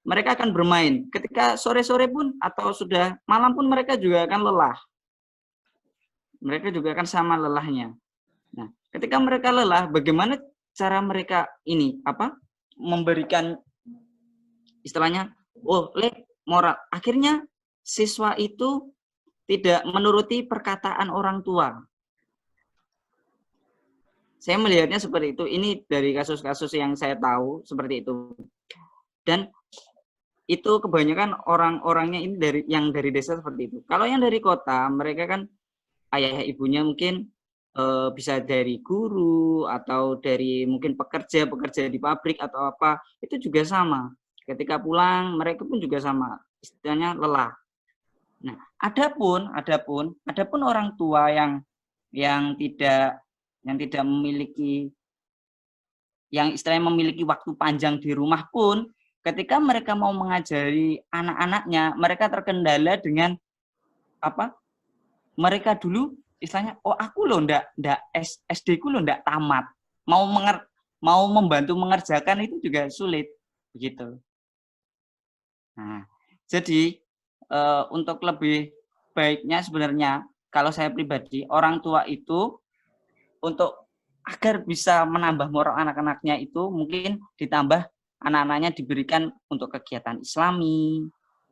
C: mereka akan bermain. Ketika sore-sore pun atau sudah malam pun mereka juga akan lelah. Mereka juga akan sama lelahnya. Nah, ketika mereka lelah, bagaimana cara mereka memberikan istilahnya moral. Akhirnya siswa itu tidak menuruti perkataan orang tua. Saya melihatnya seperti itu. Ini dari kasus-kasus yang saya tahu seperti itu. Dan itu kebanyakan orang-orangnya ini dari desa seperti itu. Kalau yang dari kota, mereka kan ayah ibunya mungkin bisa dari guru atau dari mungkin pekerja di pabrik atau apa, itu juga sama. Ketika pulang mereka pun juga sama, istilahnya lelah. Nah, adapun orang tua yang tidak memiliki istilahnya memiliki waktu panjang di rumah pun, ketika mereka mau mengajari anak-anaknya, mereka terkendala dengan mereka dulu istilahnya, aku loh ndak SD ku loh ndak tamat, mau membantu mengerjakan itu juga sulit begitu. Nah, jadi untuk lebih baiknya sebenarnya kalau saya pribadi, orang tua itu untuk agar bisa menambah moral anak-anaknya itu mungkin ditambah anak-anaknya diberikan untuk kegiatan Islami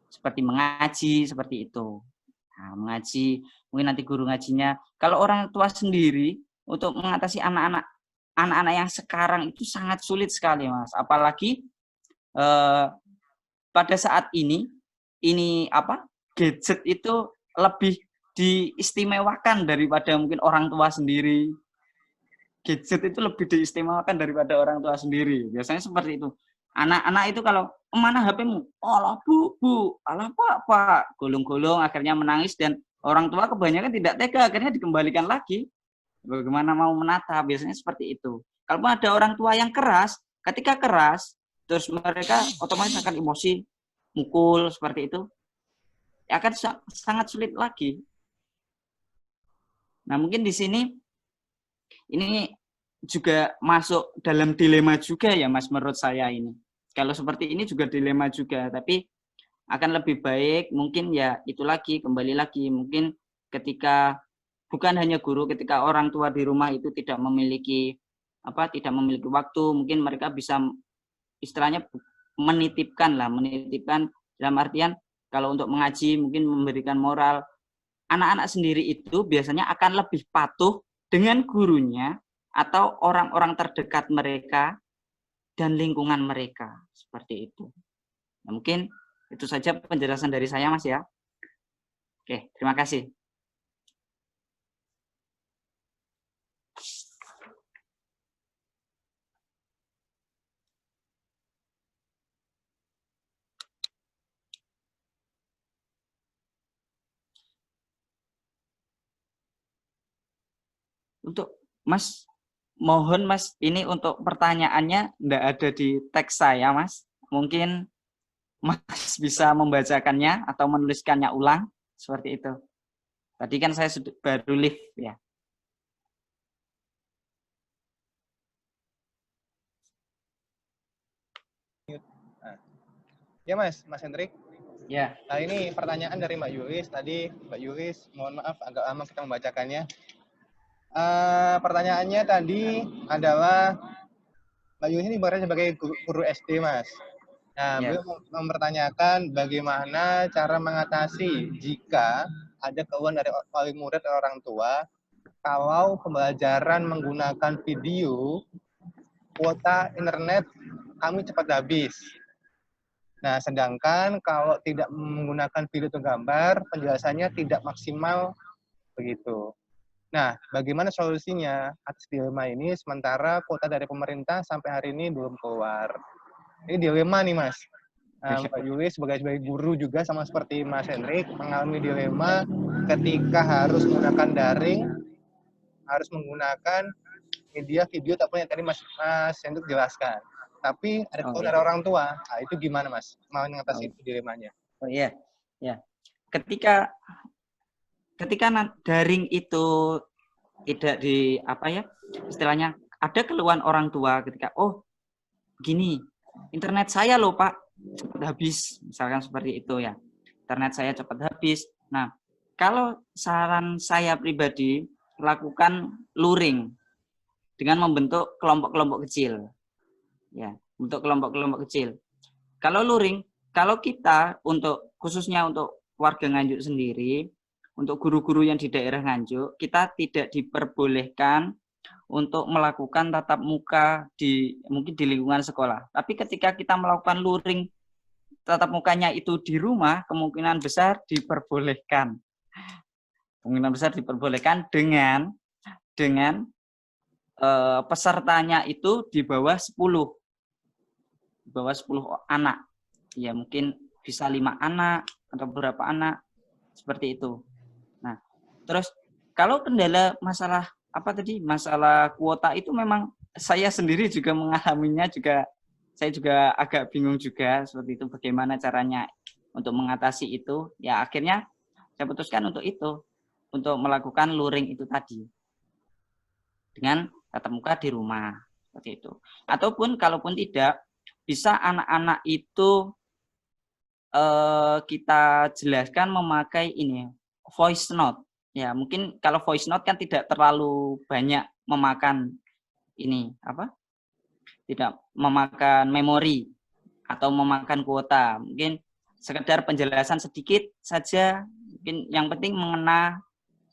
C: seperti mengaji seperti itu. Nah, mengaji mungkin nanti guru ngajinya. Kalau orang tua sendiri untuk mengatasi anak-anak yang sekarang itu sangat sulit sekali Mas. Apalagi pada saat ini gadget itu lebih diistimewakan daripada mungkin orang tua sendiri. gadget itu lebih diistimewakan daripada orang tua sendiri. Biasanya seperti itu. Anak-anak itu kalau mana HP-mu? Alah bu, alah pak, gulung-gulung akhirnya menangis dan orang tua kebanyakan tidak tega akhirnya dikembalikan lagi. Bagaimana mau menata? Biasanya seperti itu. Kalau ada orang tua yang keras, ketika keras terus mereka otomatis akan emosi, mukul seperti itu, akan sangat sulit lagi. Nah mungkin di sini ini juga masuk dalam dilema juga ya Mas menurut saya ini. Kalau seperti ini juga dilema juga, tapi akan lebih baik mungkin ya itu lagi, kembali lagi mungkin ketika bukan hanya guru, ketika orang tua di rumah itu tidak memiliki waktu, mungkin mereka bisa istilahnya menitipkan dalam artian kalau untuk mengaji mungkin memberikan moral. Anak-anak sendiri itu biasanya akan lebih patuh dengan gurunya atau orang-orang terdekat mereka dan lingkungan mereka, seperti itu. Nah, mungkin itu saja penjelasan dari saya Mas ya. Oke, terima kasih. Untuk Mas, mohon Mas, ini untuk pertanyaannya tidak ada di teks saya Mas. Mungkin Mas bisa membacakannya atau menuliskannya ulang, seperti itu. Tadi kan saya baru live ya.
E: Ya Mas Hendrik.
C: Ya.
E: Nah ini pertanyaan dari Mbak Yulis tadi. Mbak Yulis, mohon maaf agak lama kita membacakannya. Pertanyaannya tadi adalah Mbak Yulis ini berarti sebagai guru SD Mas. Nah, beliau mempertanyakan bagaimana cara mengatasi jika ada keluhan dari wali murid atau orang tua kalau pembelajaran menggunakan video, kuota internet kami cepat habis. Nah, sedangkan kalau tidak menggunakan video atau gambar, penjelasannya tidak maksimal begitu. Nah, bagaimana solusinya atas dilema ini sementara kuota dari pemerintah sampai hari ini belum keluar? Ini dilema nih Mas. Mbak Yulis sebagai guru juga sama seperti Mas Hendrik mengalami dilema ketika harus menggunakan daring, harus menggunakan media video ataupun yang tadi Mas Hendrik jelaskan. Tapi ada keluhan dari orang tua. Nah, itu gimana Mas? Mau mengatasi dilemanya?
C: Oh iya, ya. Ketika daring itu tidak istilahnya ada keluhan orang tua ketika gini, internet saya loh Pak cepat habis, misalkan seperti itu ya, internet saya cepat habis. Nah, kalau saran saya pribadi, lakukan luring dengan membentuk kelompok-kelompok kecil ya, untuk kelompok-kelompok kecil. Kalau luring, kalau kita khususnya untuk warga Nganjuk sendiri, untuk guru-guru yang di daerah Nganjuk, kita tidak diperbolehkan untuk melakukan tatap muka mungkin di lingkungan sekolah. Tapi ketika kita melakukan luring tatap mukanya itu di rumah, kemungkinan besar diperbolehkan. Kemungkinan besar diperbolehkan dengan pesertanya itu di bawah 10. Di bawah 10 anak. Ya mungkin bisa 5 anak atau beberapa anak seperti itu. Nah, terus kalau kendala masalah masalah kuota itu memang saya sendiri juga mengalaminya juga, saya juga agak bingung juga seperti itu bagaimana caranya untuk mengatasi itu. Ya akhirnya saya putuskan untuk melakukan luring itu tadi dengan tatap muka di rumah seperti itu. Ataupun kalaupun tidak bisa anak-anak itu kita jelaskan memakai ini voice note. Ya, mungkin kalau voice note kan tidak terlalu banyak memakan tidak memakan memori atau memakan kuota. Mungkin sekedar penjelasan sedikit saja, mungkin yang penting mengena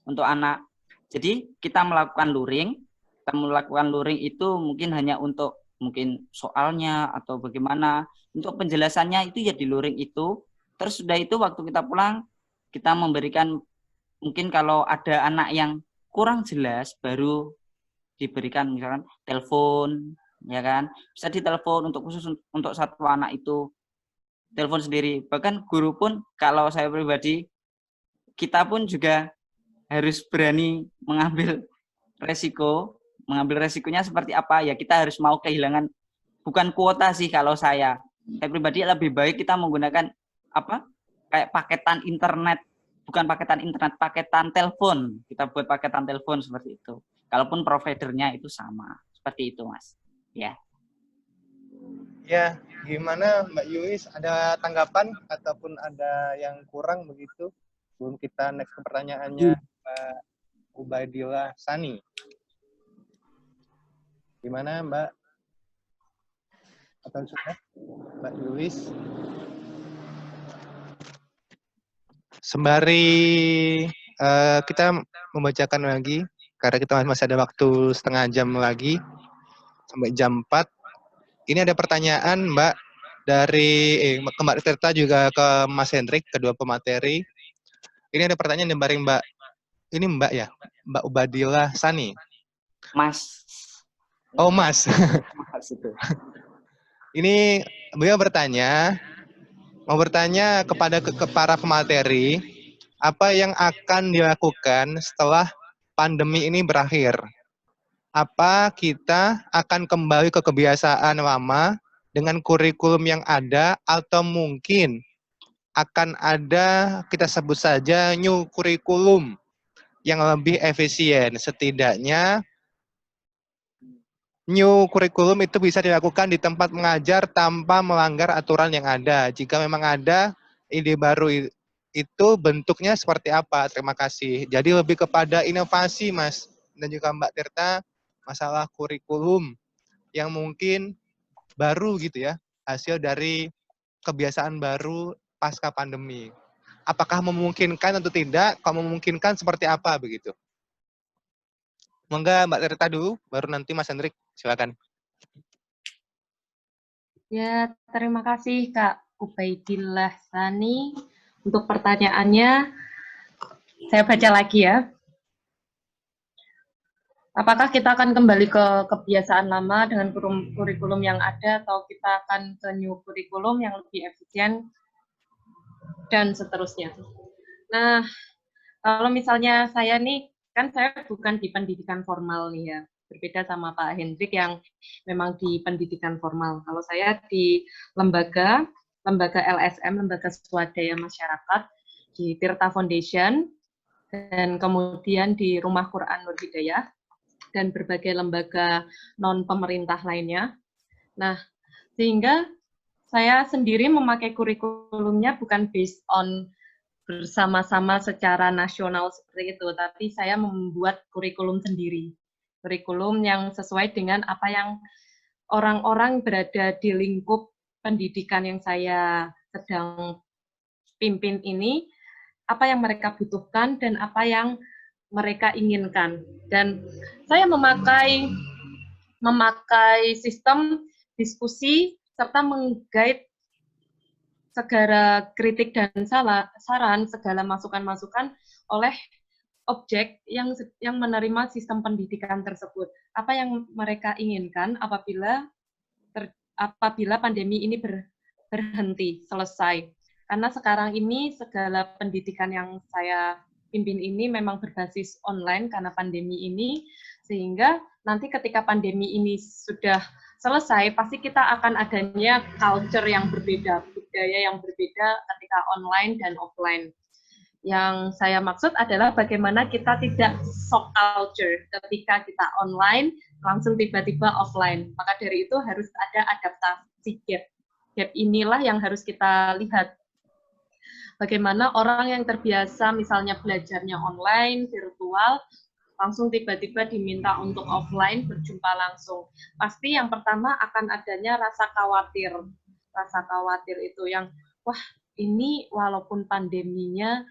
C: untuk anak. Jadi kita melakukan luring itu mungkin hanya untuk mungkin soalnya atau bagaimana. Untuk penjelasannya itu ya di luring itu. Terus sudah itu waktu kita pulang kita memberikan, mungkin kalau ada anak yang kurang jelas baru diberikan misalkan telepon, ya kan? Bisa ditelepon untuk khusus untuk satu anak itu, telepon sendiri. Bahkan guru pun kalau saya pribadi, kita pun juga harus berani mengambil resikonya seperti apa ya, kita harus mau kehilangan, bukan kuota sih kalau saya pribadi lebih baik kita menggunakan apa kayak paketan internet, bukan paketan internet, paketan telepon, kita buat paketan telepon seperti itu, kalaupun providernya itu sama, seperti itu Mas. Ya.
E: Ya, gimana Mbak Yulis, ada tanggapan ataupun ada yang kurang begitu? Sebelum kita next ke pertanyaannya Mbak Ubaidillah Sani. Gimana Mbak? Atau sudah? Mbak Yulis? Sembari kita membacakan lagi, karena kita masih ada waktu setengah jam lagi, sampai jam 4. Ini ada pertanyaan Mbak dari ke Mbak Tirta juga ke Mas Hendrik, kedua pemateri. Ini ada pertanyaan dari Mbak, ini Mbak ya, Mbak Ubadillah Sani.
C: Mas.
E: Oh Mas.
C: Mas itu.
E: Ini beliau mau bertanya kepada para pemateri, apa yang akan dilakukan setelah pandemi ini berakhir? Apa kita akan kembali ke kebiasaan lama dengan kurikulum yang ada, atau mungkin akan ada, kita sebut saja, new kurikulum yang lebih efisien? Setidaknya new kurikulum itu bisa dilakukan di tempat mengajar tanpa melanggar aturan yang ada. Jika memang ada ide baru itu, bentuknya seperti apa? Terima kasih. Jadi lebih kepada inovasi, Mas. Dan juga Mbak Tirta, masalah kurikulum yang mungkin baru gitu ya, hasil dari kebiasaan baru pasca pandemi. Apakah memungkinkan atau tidak? Kalau memungkinkan seperti apa begitu? Monggo Mbak Tirta dulu, baru nanti Mas Hendrik, silakan.
D: Ya, terima kasih Kak Ubaidillah Sani untuk pertanyaannya. Saya baca lagi ya. Apakah kita akan kembali ke kebiasaan lama dengan kurikulum yang ada, atau kita akan ke new kurikulum yang lebih efisien, dan seterusnya. Nah, kalau misalnya saya nih, kan saya bukan di pendidikan formal nih ya, berbeda sama Pak Hendrik yang memang di pendidikan formal. Kalau saya di lembaga LSM, Lembaga Swadaya Masyarakat, di Tirta Foundation, dan kemudian di Rumah Quran Nur Hidayah, dan berbagai lembaga non-pemerintah lainnya. Nah, sehingga saya sendiri memakai kurikulumnya bukan based on bersama-sama secara nasional seperti itu, tapi saya membuat kurikulum sendiri. Kurikulum yang sesuai dengan apa yang orang-orang berada di lingkup pendidikan yang saya sedang pimpin ini, apa yang mereka butuhkan dan apa yang mereka inginkan. Dan saya memakai sistem diskusi serta mengguide segala kritik dan saran, segala masukan-masukan oleh objek yang menerima sistem pendidikan tersebut. Apa yang mereka inginkan apabila pandemi ini berhenti, selesai. Karena sekarang ini segala pendidikan yang saya pimpin ini memang berbasis online karena pandemi ini, sehingga nanti ketika pandemi ini sudah selesai, pasti kita akan adanya culture yang berbeda, budaya yang berbeda ketika online dan offline. Yang saya maksud adalah bagaimana kita tidak shock culture ketika kita online, langsung tiba-tiba offline. Maka dari itu harus ada adaptasi gap. Gap inilah yang harus kita lihat. Bagaimana orang yang terbiasa misalnya belajarnya online, virtual, langsung tiba-tiba diminta untuk offline, berjumpa langsung. Pasti yang pertama akan adanya rasa khawatir. Rasa khawatir itu yang, wah ini walaupun pandeminya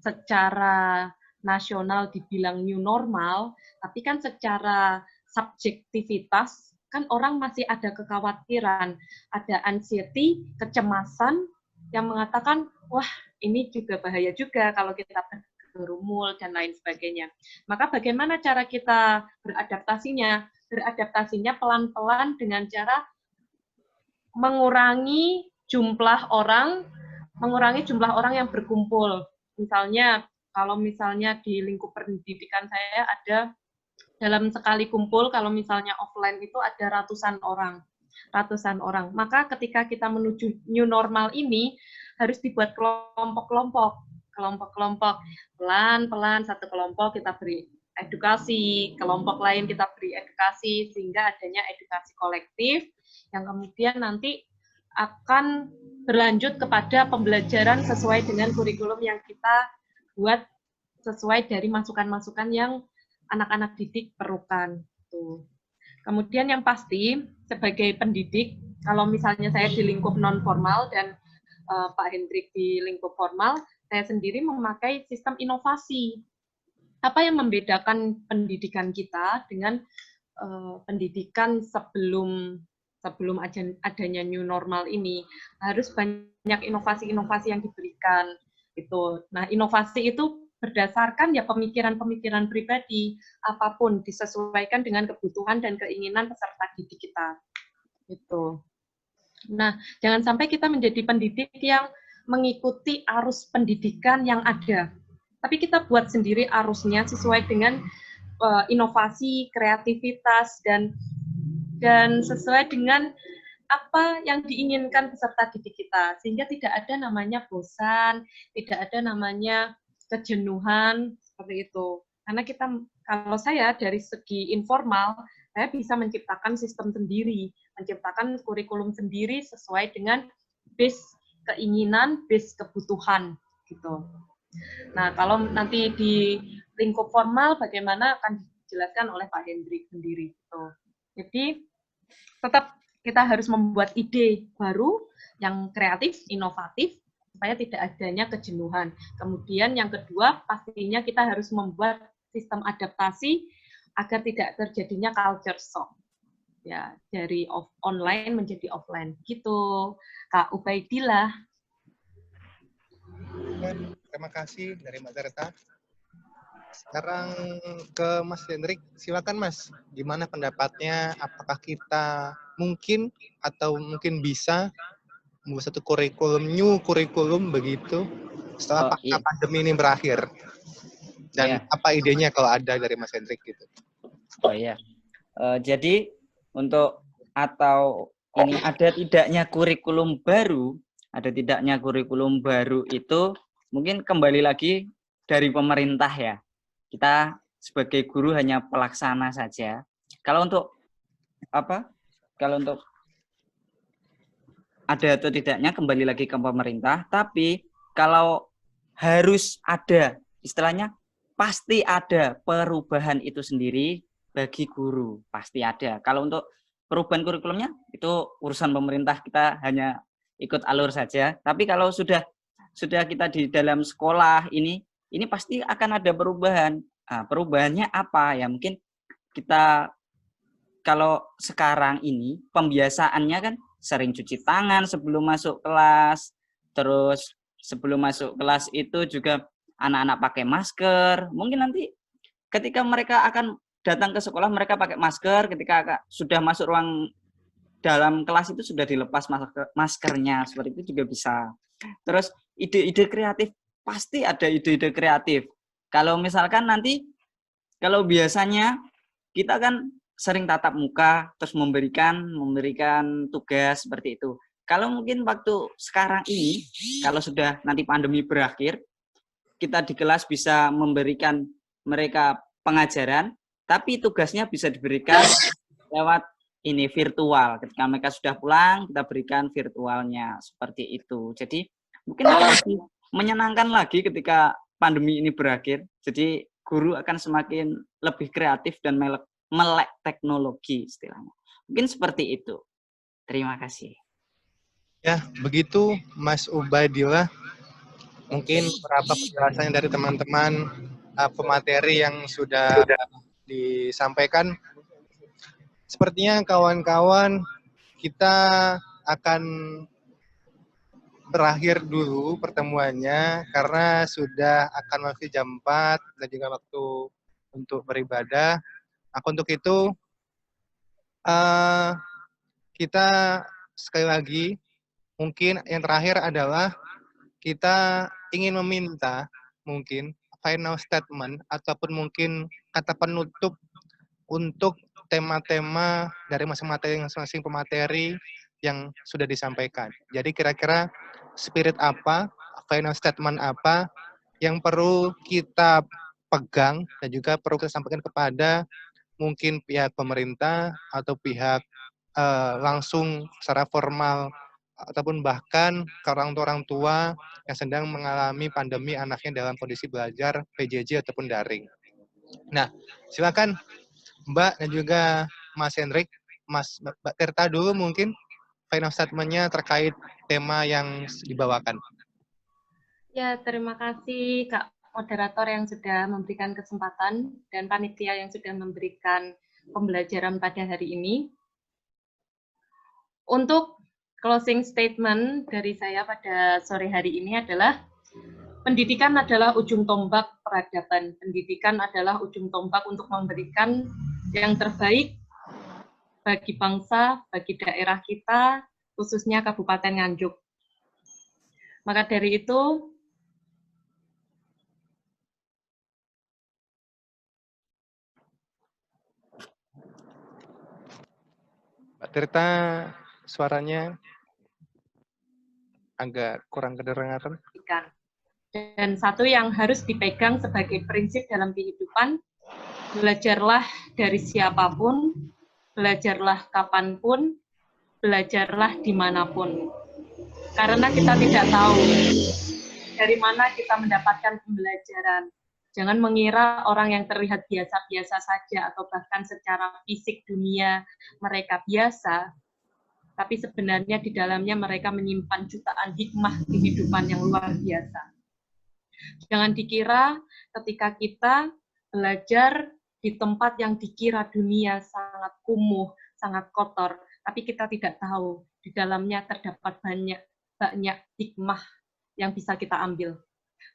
D: secara nasional dibilang new normal, tapi kan secara subjektivitas, kan orang masih ada kekhawatiran, ada anxiety, kecemasan, yang mengatakan, wah ini juga bahaya juga kalau kita berumul, dan lain sebagainya. Maka bagaimana cara kita beradaptasinya? Beradaptasinya pelan-pelan dengan cara mengurangi jumlah orang yang berkumpul. Misalnya, kalau misalnya di lingkup pendidikan saya ada dalam sekali kumpul, kalau misalnya offline itu ada ratusan orang. Maka ketika kita menuju new normal ini, harus dibuat kelompok-kelompok. Pelan-pelan satu kelompok kita beri edukasi, kelompok lain kita beri edukasi, sehingga adanya edukasi kolektif, yang kemudian nanti akan berlanjut kepada pembelajaran sesuai dengan kurikulum yang kita buat sesuai dari masukan-masukan yang anak-anak didik perlukan. Tuh. Kemudian yang pasti, sebagai pendidik, kalau misalnya saya di lingkup non-formal dan Pak Hendrik di lingkup formal, saya sendiri memakai sistem inovasi. Apa yang membedakan pendidikan kita dengan pendidikan sebelum adanya new normal ini? Harus banyak inovasi-inovasi yang diberikan. Gitu. Nah, inovasi itu berdasarkan ya pemikiran-pemikiran pribadi, apapun disesuaikan dengan kebutuhan dan keinginan peserta didik kita. Gitu. Nah, jangan sampai kita menjadi pendidik yang mengikuti arus pendidikan yang ada, tapi kita buat sendiri arusnya sesuai dengan inovasi, kreativitas, dan sesuai dengan apa yang diinginkan peserta didik kita, sehingga tidak ada namanya bosan, tidak ada namanya kejenuhan, seperti itu. Karena kalau saya dari segi informal, saya bisa menciptakan sistem sendiri, menciptakan kurikulum sendiri sesuai dengan base keinginan, base kebutuhan, gitu. Nah, kalau nanti di lingkup formal, bagaimana akan dijelaskan oleh Pak Hendrik sendiri. Gitu. Jadi, tetap kita harus membuat ide baru, yang kreatif, inovatif, supaya tidak adanya kejenuhan. Kemudian yang kedua, pastinya kita harus membuat sistem adaptasi agar tidak terjadinya culture shock. Ya, dari online menjadi offline. Gitu, Kak Ubaidillah.
E: Terima kasih dari Mbak Terta. Sekarang ke Mas Hendrik, silakan Mas. Gimana pendapatnya? Apakah kita mungkin atau mungkin bisa membuat satu new kurikulum begitu setelah pandemi ini berakhir? Dan apa idenya kalau ada dari Mas Hendrik gitu?
C: Oh iya. Jadi untuk ini ada tidaknya kurikulum baru itu mungkin kembali lagi dari pemerintah ya. Kita sebagai guru hanya pelaksana saja. Kalau untuk ada atau tidaknya kembali lagi ke pemerintah, tapi kalau harus ada, istilahnya pasti ada perubahan itu sendiri bagi guru, pasti ada. Kalau untuk perubahan kurikulumnya itu urusan pemerintah, kita hanya ikut alur saja. Tapi kalau sudah kita di dalam sekolah ini pasti akan ada perubahan. Nah, perubahannya apa? Ya mungkin kita kalau sekarang ini pembiasaannya kan sering cuci tangan sebelum masuk kelas. Terus sebelum masuk kelas itu juga anak-anak pakai masker. Mungkin nanti ketika mereka akan datang ke sekolah mereka pakai masker, ketika sudah masuk ruang dalam kelas itu sudah dilepas maskernya, seperti itu juga bisa. Terus ide-ide kreatif, pasti ada ide-ide kreatif. Kalau misalkan nanti, kalau biasanya kita kan sering tatap muka, terus memberikan tugas seperti itu. Kalau mungkin waktu sekarang ini, kalau sudah nanti pandemi berakhir, kita di kelas bisa memberikan mereka pengajaran, tapi tugasnya bisa diberikan lewat ini virtual. Ketika mereka sudah pulang, kita berikan virtualnya seperti itu. Jadi mungkin lebih menyenangkan lagi ketika pandemi ini berakhir. Jadi guru akan semakin lebih kreatif dan melek teknologi istilahnya. Mungkin seperti itu. Terima kasih.
E: Ya, begitu Mas Ubaidillah. Mungkin beberapa penjelasannya dari teman-teman pemateri yang sudah disampaikan. Sepertinya kawan-kawan kita akan berakhir dulu pertemuannya karena sudah akan masuk jam 4 dan juga waktu untuk beribadah. Maka untuk itu kita sekali lagi mungkin yang terakhir adalah kita ingin meminta mungkin final statement ataupun mungkin kata penutup untuk tema-tema dari masing-masing pemateri yang sudah disampaikan. Jadi kira-kira spirit apa, final statement apa yang perlu kita pegang dan juga perlu kita sampaikan kepada mungkin pihak pemerintah atau pihak langsung secara formal ataupun bahkan ke orang tua yang sedang mengalami pandemi anaknya dalam kondisi belajar PJJ ataupun daring. Nah, silakan Mbak dan juga Mas Hendrik, Mbak Tirta dulu mungkin final statement-nya terkait tema yang dibawakan.
D: Ya, terima kasih Kak moderator yang sudah memberikan kesempatan dan panitia yang sudah memberikan pembelajaran pada hari ini. Untuk closing statement dari saya pada sore hari ini adalah pendidikan adalah ujung tombak peradaban. Pendidikan adalah ujung tombak untuk memberikan yang terbaik bagi bangsa, bagi daerah kita, khususnya Kabupaten Nganjuk. Maka dari itu,
E: Mbak Tirta, suaranya agak kurang kedengaran.
D: dan satu yang harus dipegang sebagai prinsip dalam kehidupan, belajarlah dari siapapun, belajarlah kapanpun, belajarlah dimanapun. Karena kita tidak tahu dari mana kita mendapatkan pembelajaran. Jangan mengira orang yang terlihat biasa-biasa saja atau bahkan secara fisik dunia mereka biasa, tapi sebenarnya di dalamnya mereka menyimpan jutaan hikmah kehidupan yang luar biasa. Jangan dikira ketika kita belajar di tempat yang dikira dunia sangat kumuh, sangat kotor, tapi kita tidak tahu di dalamnya terdapat banyak hikmah yang bisa kita ambil.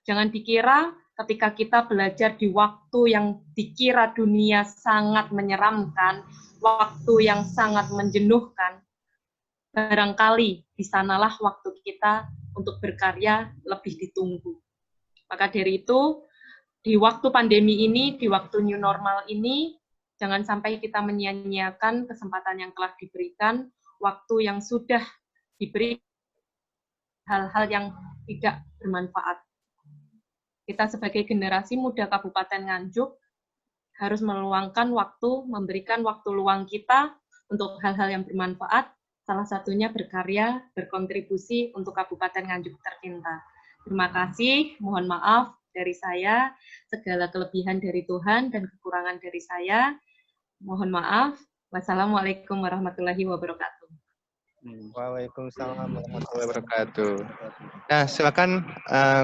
D: Jangan dikira ketika kita belajar di waktu yang dikira dunia sangat menyeramkan, waktu yang sangat menjenuhkan, barangkali di sanalah waktu kita untuk berkarya lebih ditunggu. Maka dari itu, di waktu pandemi ini, di waktu new normal ini, jangan sampai kita menyia-nyiakan kesempatan yang telah diberikan, waktu yang sudah diberi hal-hal yang tidak bermanfaat. Kita sebagai generasi muda Kabupaten Nganjuk harus meluangkan waktu, memberikan waktu luang kita untuk hal-hal yang bermanfaat, salah satunya berkarya, berkontribusi untuk Kabupaten Nganjuk tercinta. Terima kasih, mohon maaf dari saya, segala kelebihan dari Tuhan dan kekurangan dari saya. Mohon maaf. Wassalamualaikum warahmatullahi wabarakatuh.
E: Waalaikumsalam warahmatullahi wabarakatuh. Nah, silakan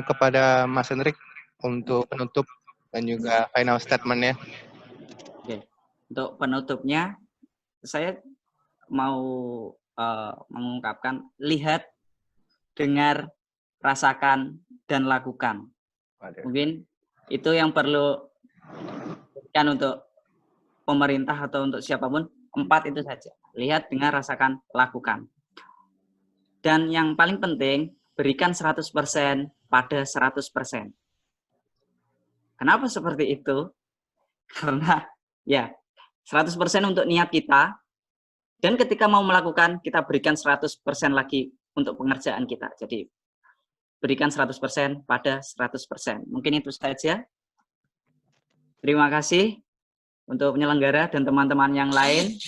E: kepada Mas Hendrik untuk penutup dan juga final statement-nya.
C: Oke. Untuk penutupnya, saya mau mengungkapkan, lihat, dengar, rasakan, dan lakukan. Mungkin itu yang perlu kan untuk pemerintah atau untuk siapapun, 4 itu saja. Lihat, dengar, rasakan, lakukan. Dan yang paling penting, berikan 100% pada 100%. Kenapa seperti itu? Karena ya 100% untuk niat kita, dan ketika mau melakukan, kita berikan 100% lagi untuk pengerjaan kita. Jadi berikan 100% pada 100%. Mungkin itu saja. Terima kasih untuk penyelenggara dan teman-teman yang lain.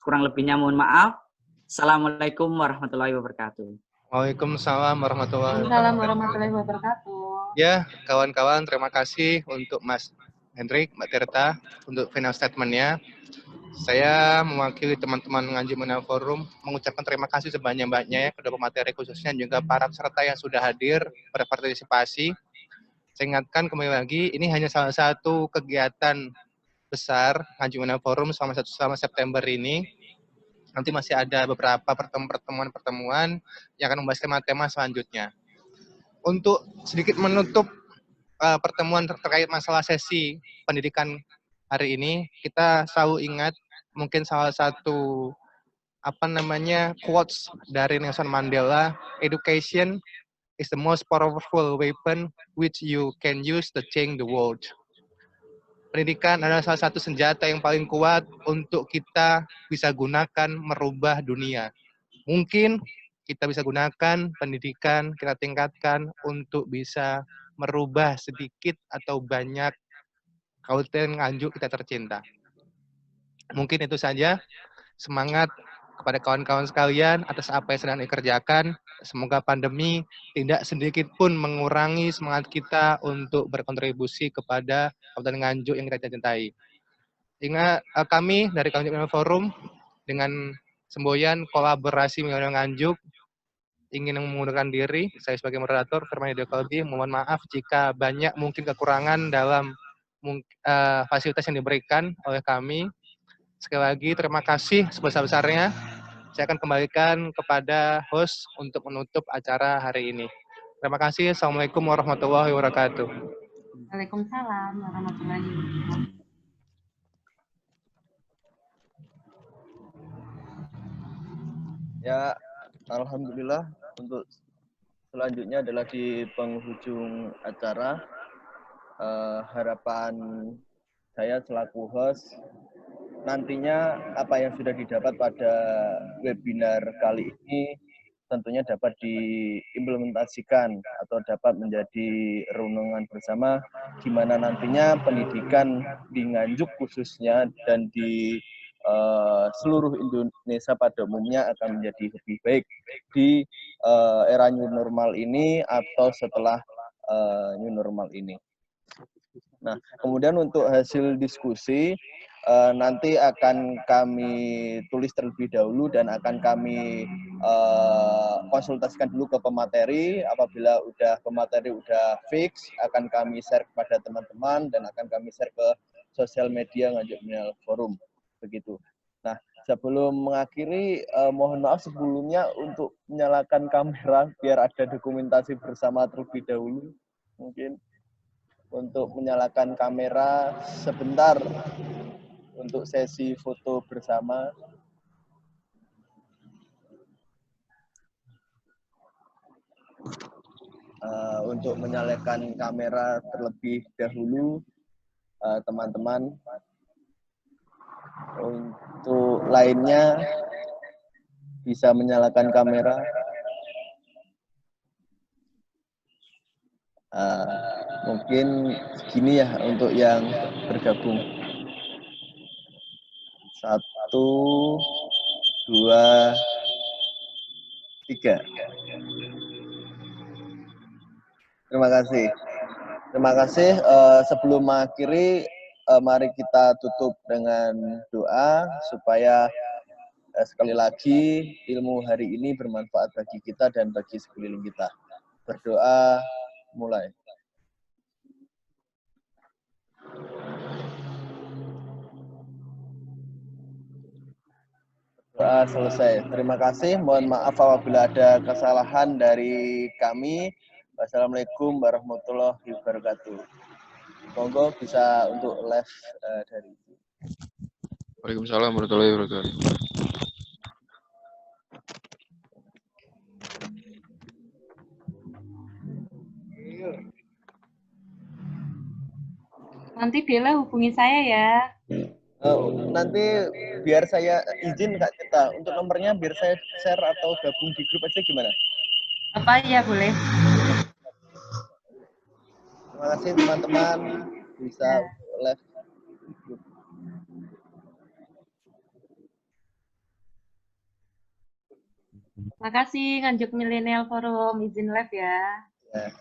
C: Kurang lebihnya mohon maaf. Assalamualaikum warahmatullahi wabarakatuh.
E: Waalaikumsalam warahmatullahi
D: wabarakatuh.
E: Ya, kawan-kawan, terima kasih untuk Mas Hendrik, Mbak Tirta, untuk final statement-nya. Saya mewakili teman-teman Nganjuk Millennial Forum mengucapkan terima kasih sebanyak-banyaknya kepada pemateri khususnya juga para peserta yang sudah hadir berpartisipasi. Saya ingatkan kembali lagi, ini hanya salah satu kegiatan besar Nganjuk Millennial Forum selama September ini. Nanti masih ada beberapa pertemuan-pertemuan yang akan membahas tema-tema selanjutnya. Untuk sedikit menutup pertemuan terkait masalah sesi pendidikan hari ini, kita selalu ingat mungkin salah satu quotes dari Nelson Mandela, education is the most powerful weapon which you can use to change the world. Pendidikan adalah salah satu senjata yang paling kuat untuk kita bisa gunakan merubah dunia. Mungkin kita bisa gunakan pendidikan, kita tingkatkan untuk bisa merubah sedikit atau banyak Kabupaten Nganjuk kita tercinta. Mungkin itu saja. Semangat kepada kawan-kawan sekalian atas apa yang sedang dikerjakan. Semoga pandemi tidak sedikit pun mengurangi semangat kita untuk berkontribusi kepada Kabupaten Nganjuk yang kita cintai. Ingat, kami dari Nganjuk Forum dengan semboyan kolaborasi Milenial Nganjuk ingin mengundurkan diri. Saya sebagai moderator Firman Hidayat Kolbi, mohon maaf jika banyak mungkin kekurangan dalam fasilitas yang diberikan oleh kami. Sekali lagi terima kasih sebesar-besarnya. Saya akan kembalikan kepada host untuk menutup acara hari ini. Terima kasih. Assalamualaikum warahmatullahi wabarakatuh.
D: Waalaikumsalam warahmatullahi wabarakatuh.
A: Ya, alhamdulillah untuk selanjutnya adalah di penghujung acara. Harapan saya selaku host nantinya apa yang sudah didapat pada webinar kali ini tentunya dapat diimplementasikan atau dapat menjadi renungan bersama gimana nantinya pendidikan di Nganjuk khususnya dan di seluruh Indonesia pada umumnya akan menjadi lebih baik di era new normal ini atau setelah new normal ini. Nah, kemudian untuk hasil diskusi nanti akan kami tulis terlebih dahulu dan akan kami konsultasikan dulu ke pemateri. Apabila pemateri udah fix, akan kami share kepada teman-teman dan akan kami share ke sosial media Nganjuk Milenial Forum. Begitu. Nah, sebelum mengakhiri, mohon maaf sebelumnya untuk menyalakan kamera biar ada dokumentasi bersama terlebih dahulu. Mungkin untuk menyalakan kamera sebentar untuk sesi foto bersama. Untuk menyalakan kamera terlebih dahulu, teman-teman. Untuk lainnya bisa menyalakan kamera. Mungkin segini ya untuk yang bergabung. 1, 2, 3. Terima kasih. Terima kasih. Sebelum mengakhiri, mari kita tutup dengan doa supaya sekali lagi ilmu hari ini bermanfaat bagi kita dan bagi sekeliling kita. Berdoa mulai. Doa selesai. Terima kasih. Mohon maaf apabila ada kesalahan dari kami. Wassalamualaikum warahmatullahi wabarakatuh. Monggo bisa untuk live dari itu.
B: Waalaikumsalam warahmatullahi wabarakatuh.
D: Nanti Dela hubungi saya ya.
A: Nanti biar saya izin Kak Cita, untuk nomornya biar saya share atau gabung di grup aja gimana?
D: Apa ya boleh?
A: Terima kasih teman-teman bisa live.
D: Makasih Nganjuk Milenial Forum izin live ya.
A: Ya.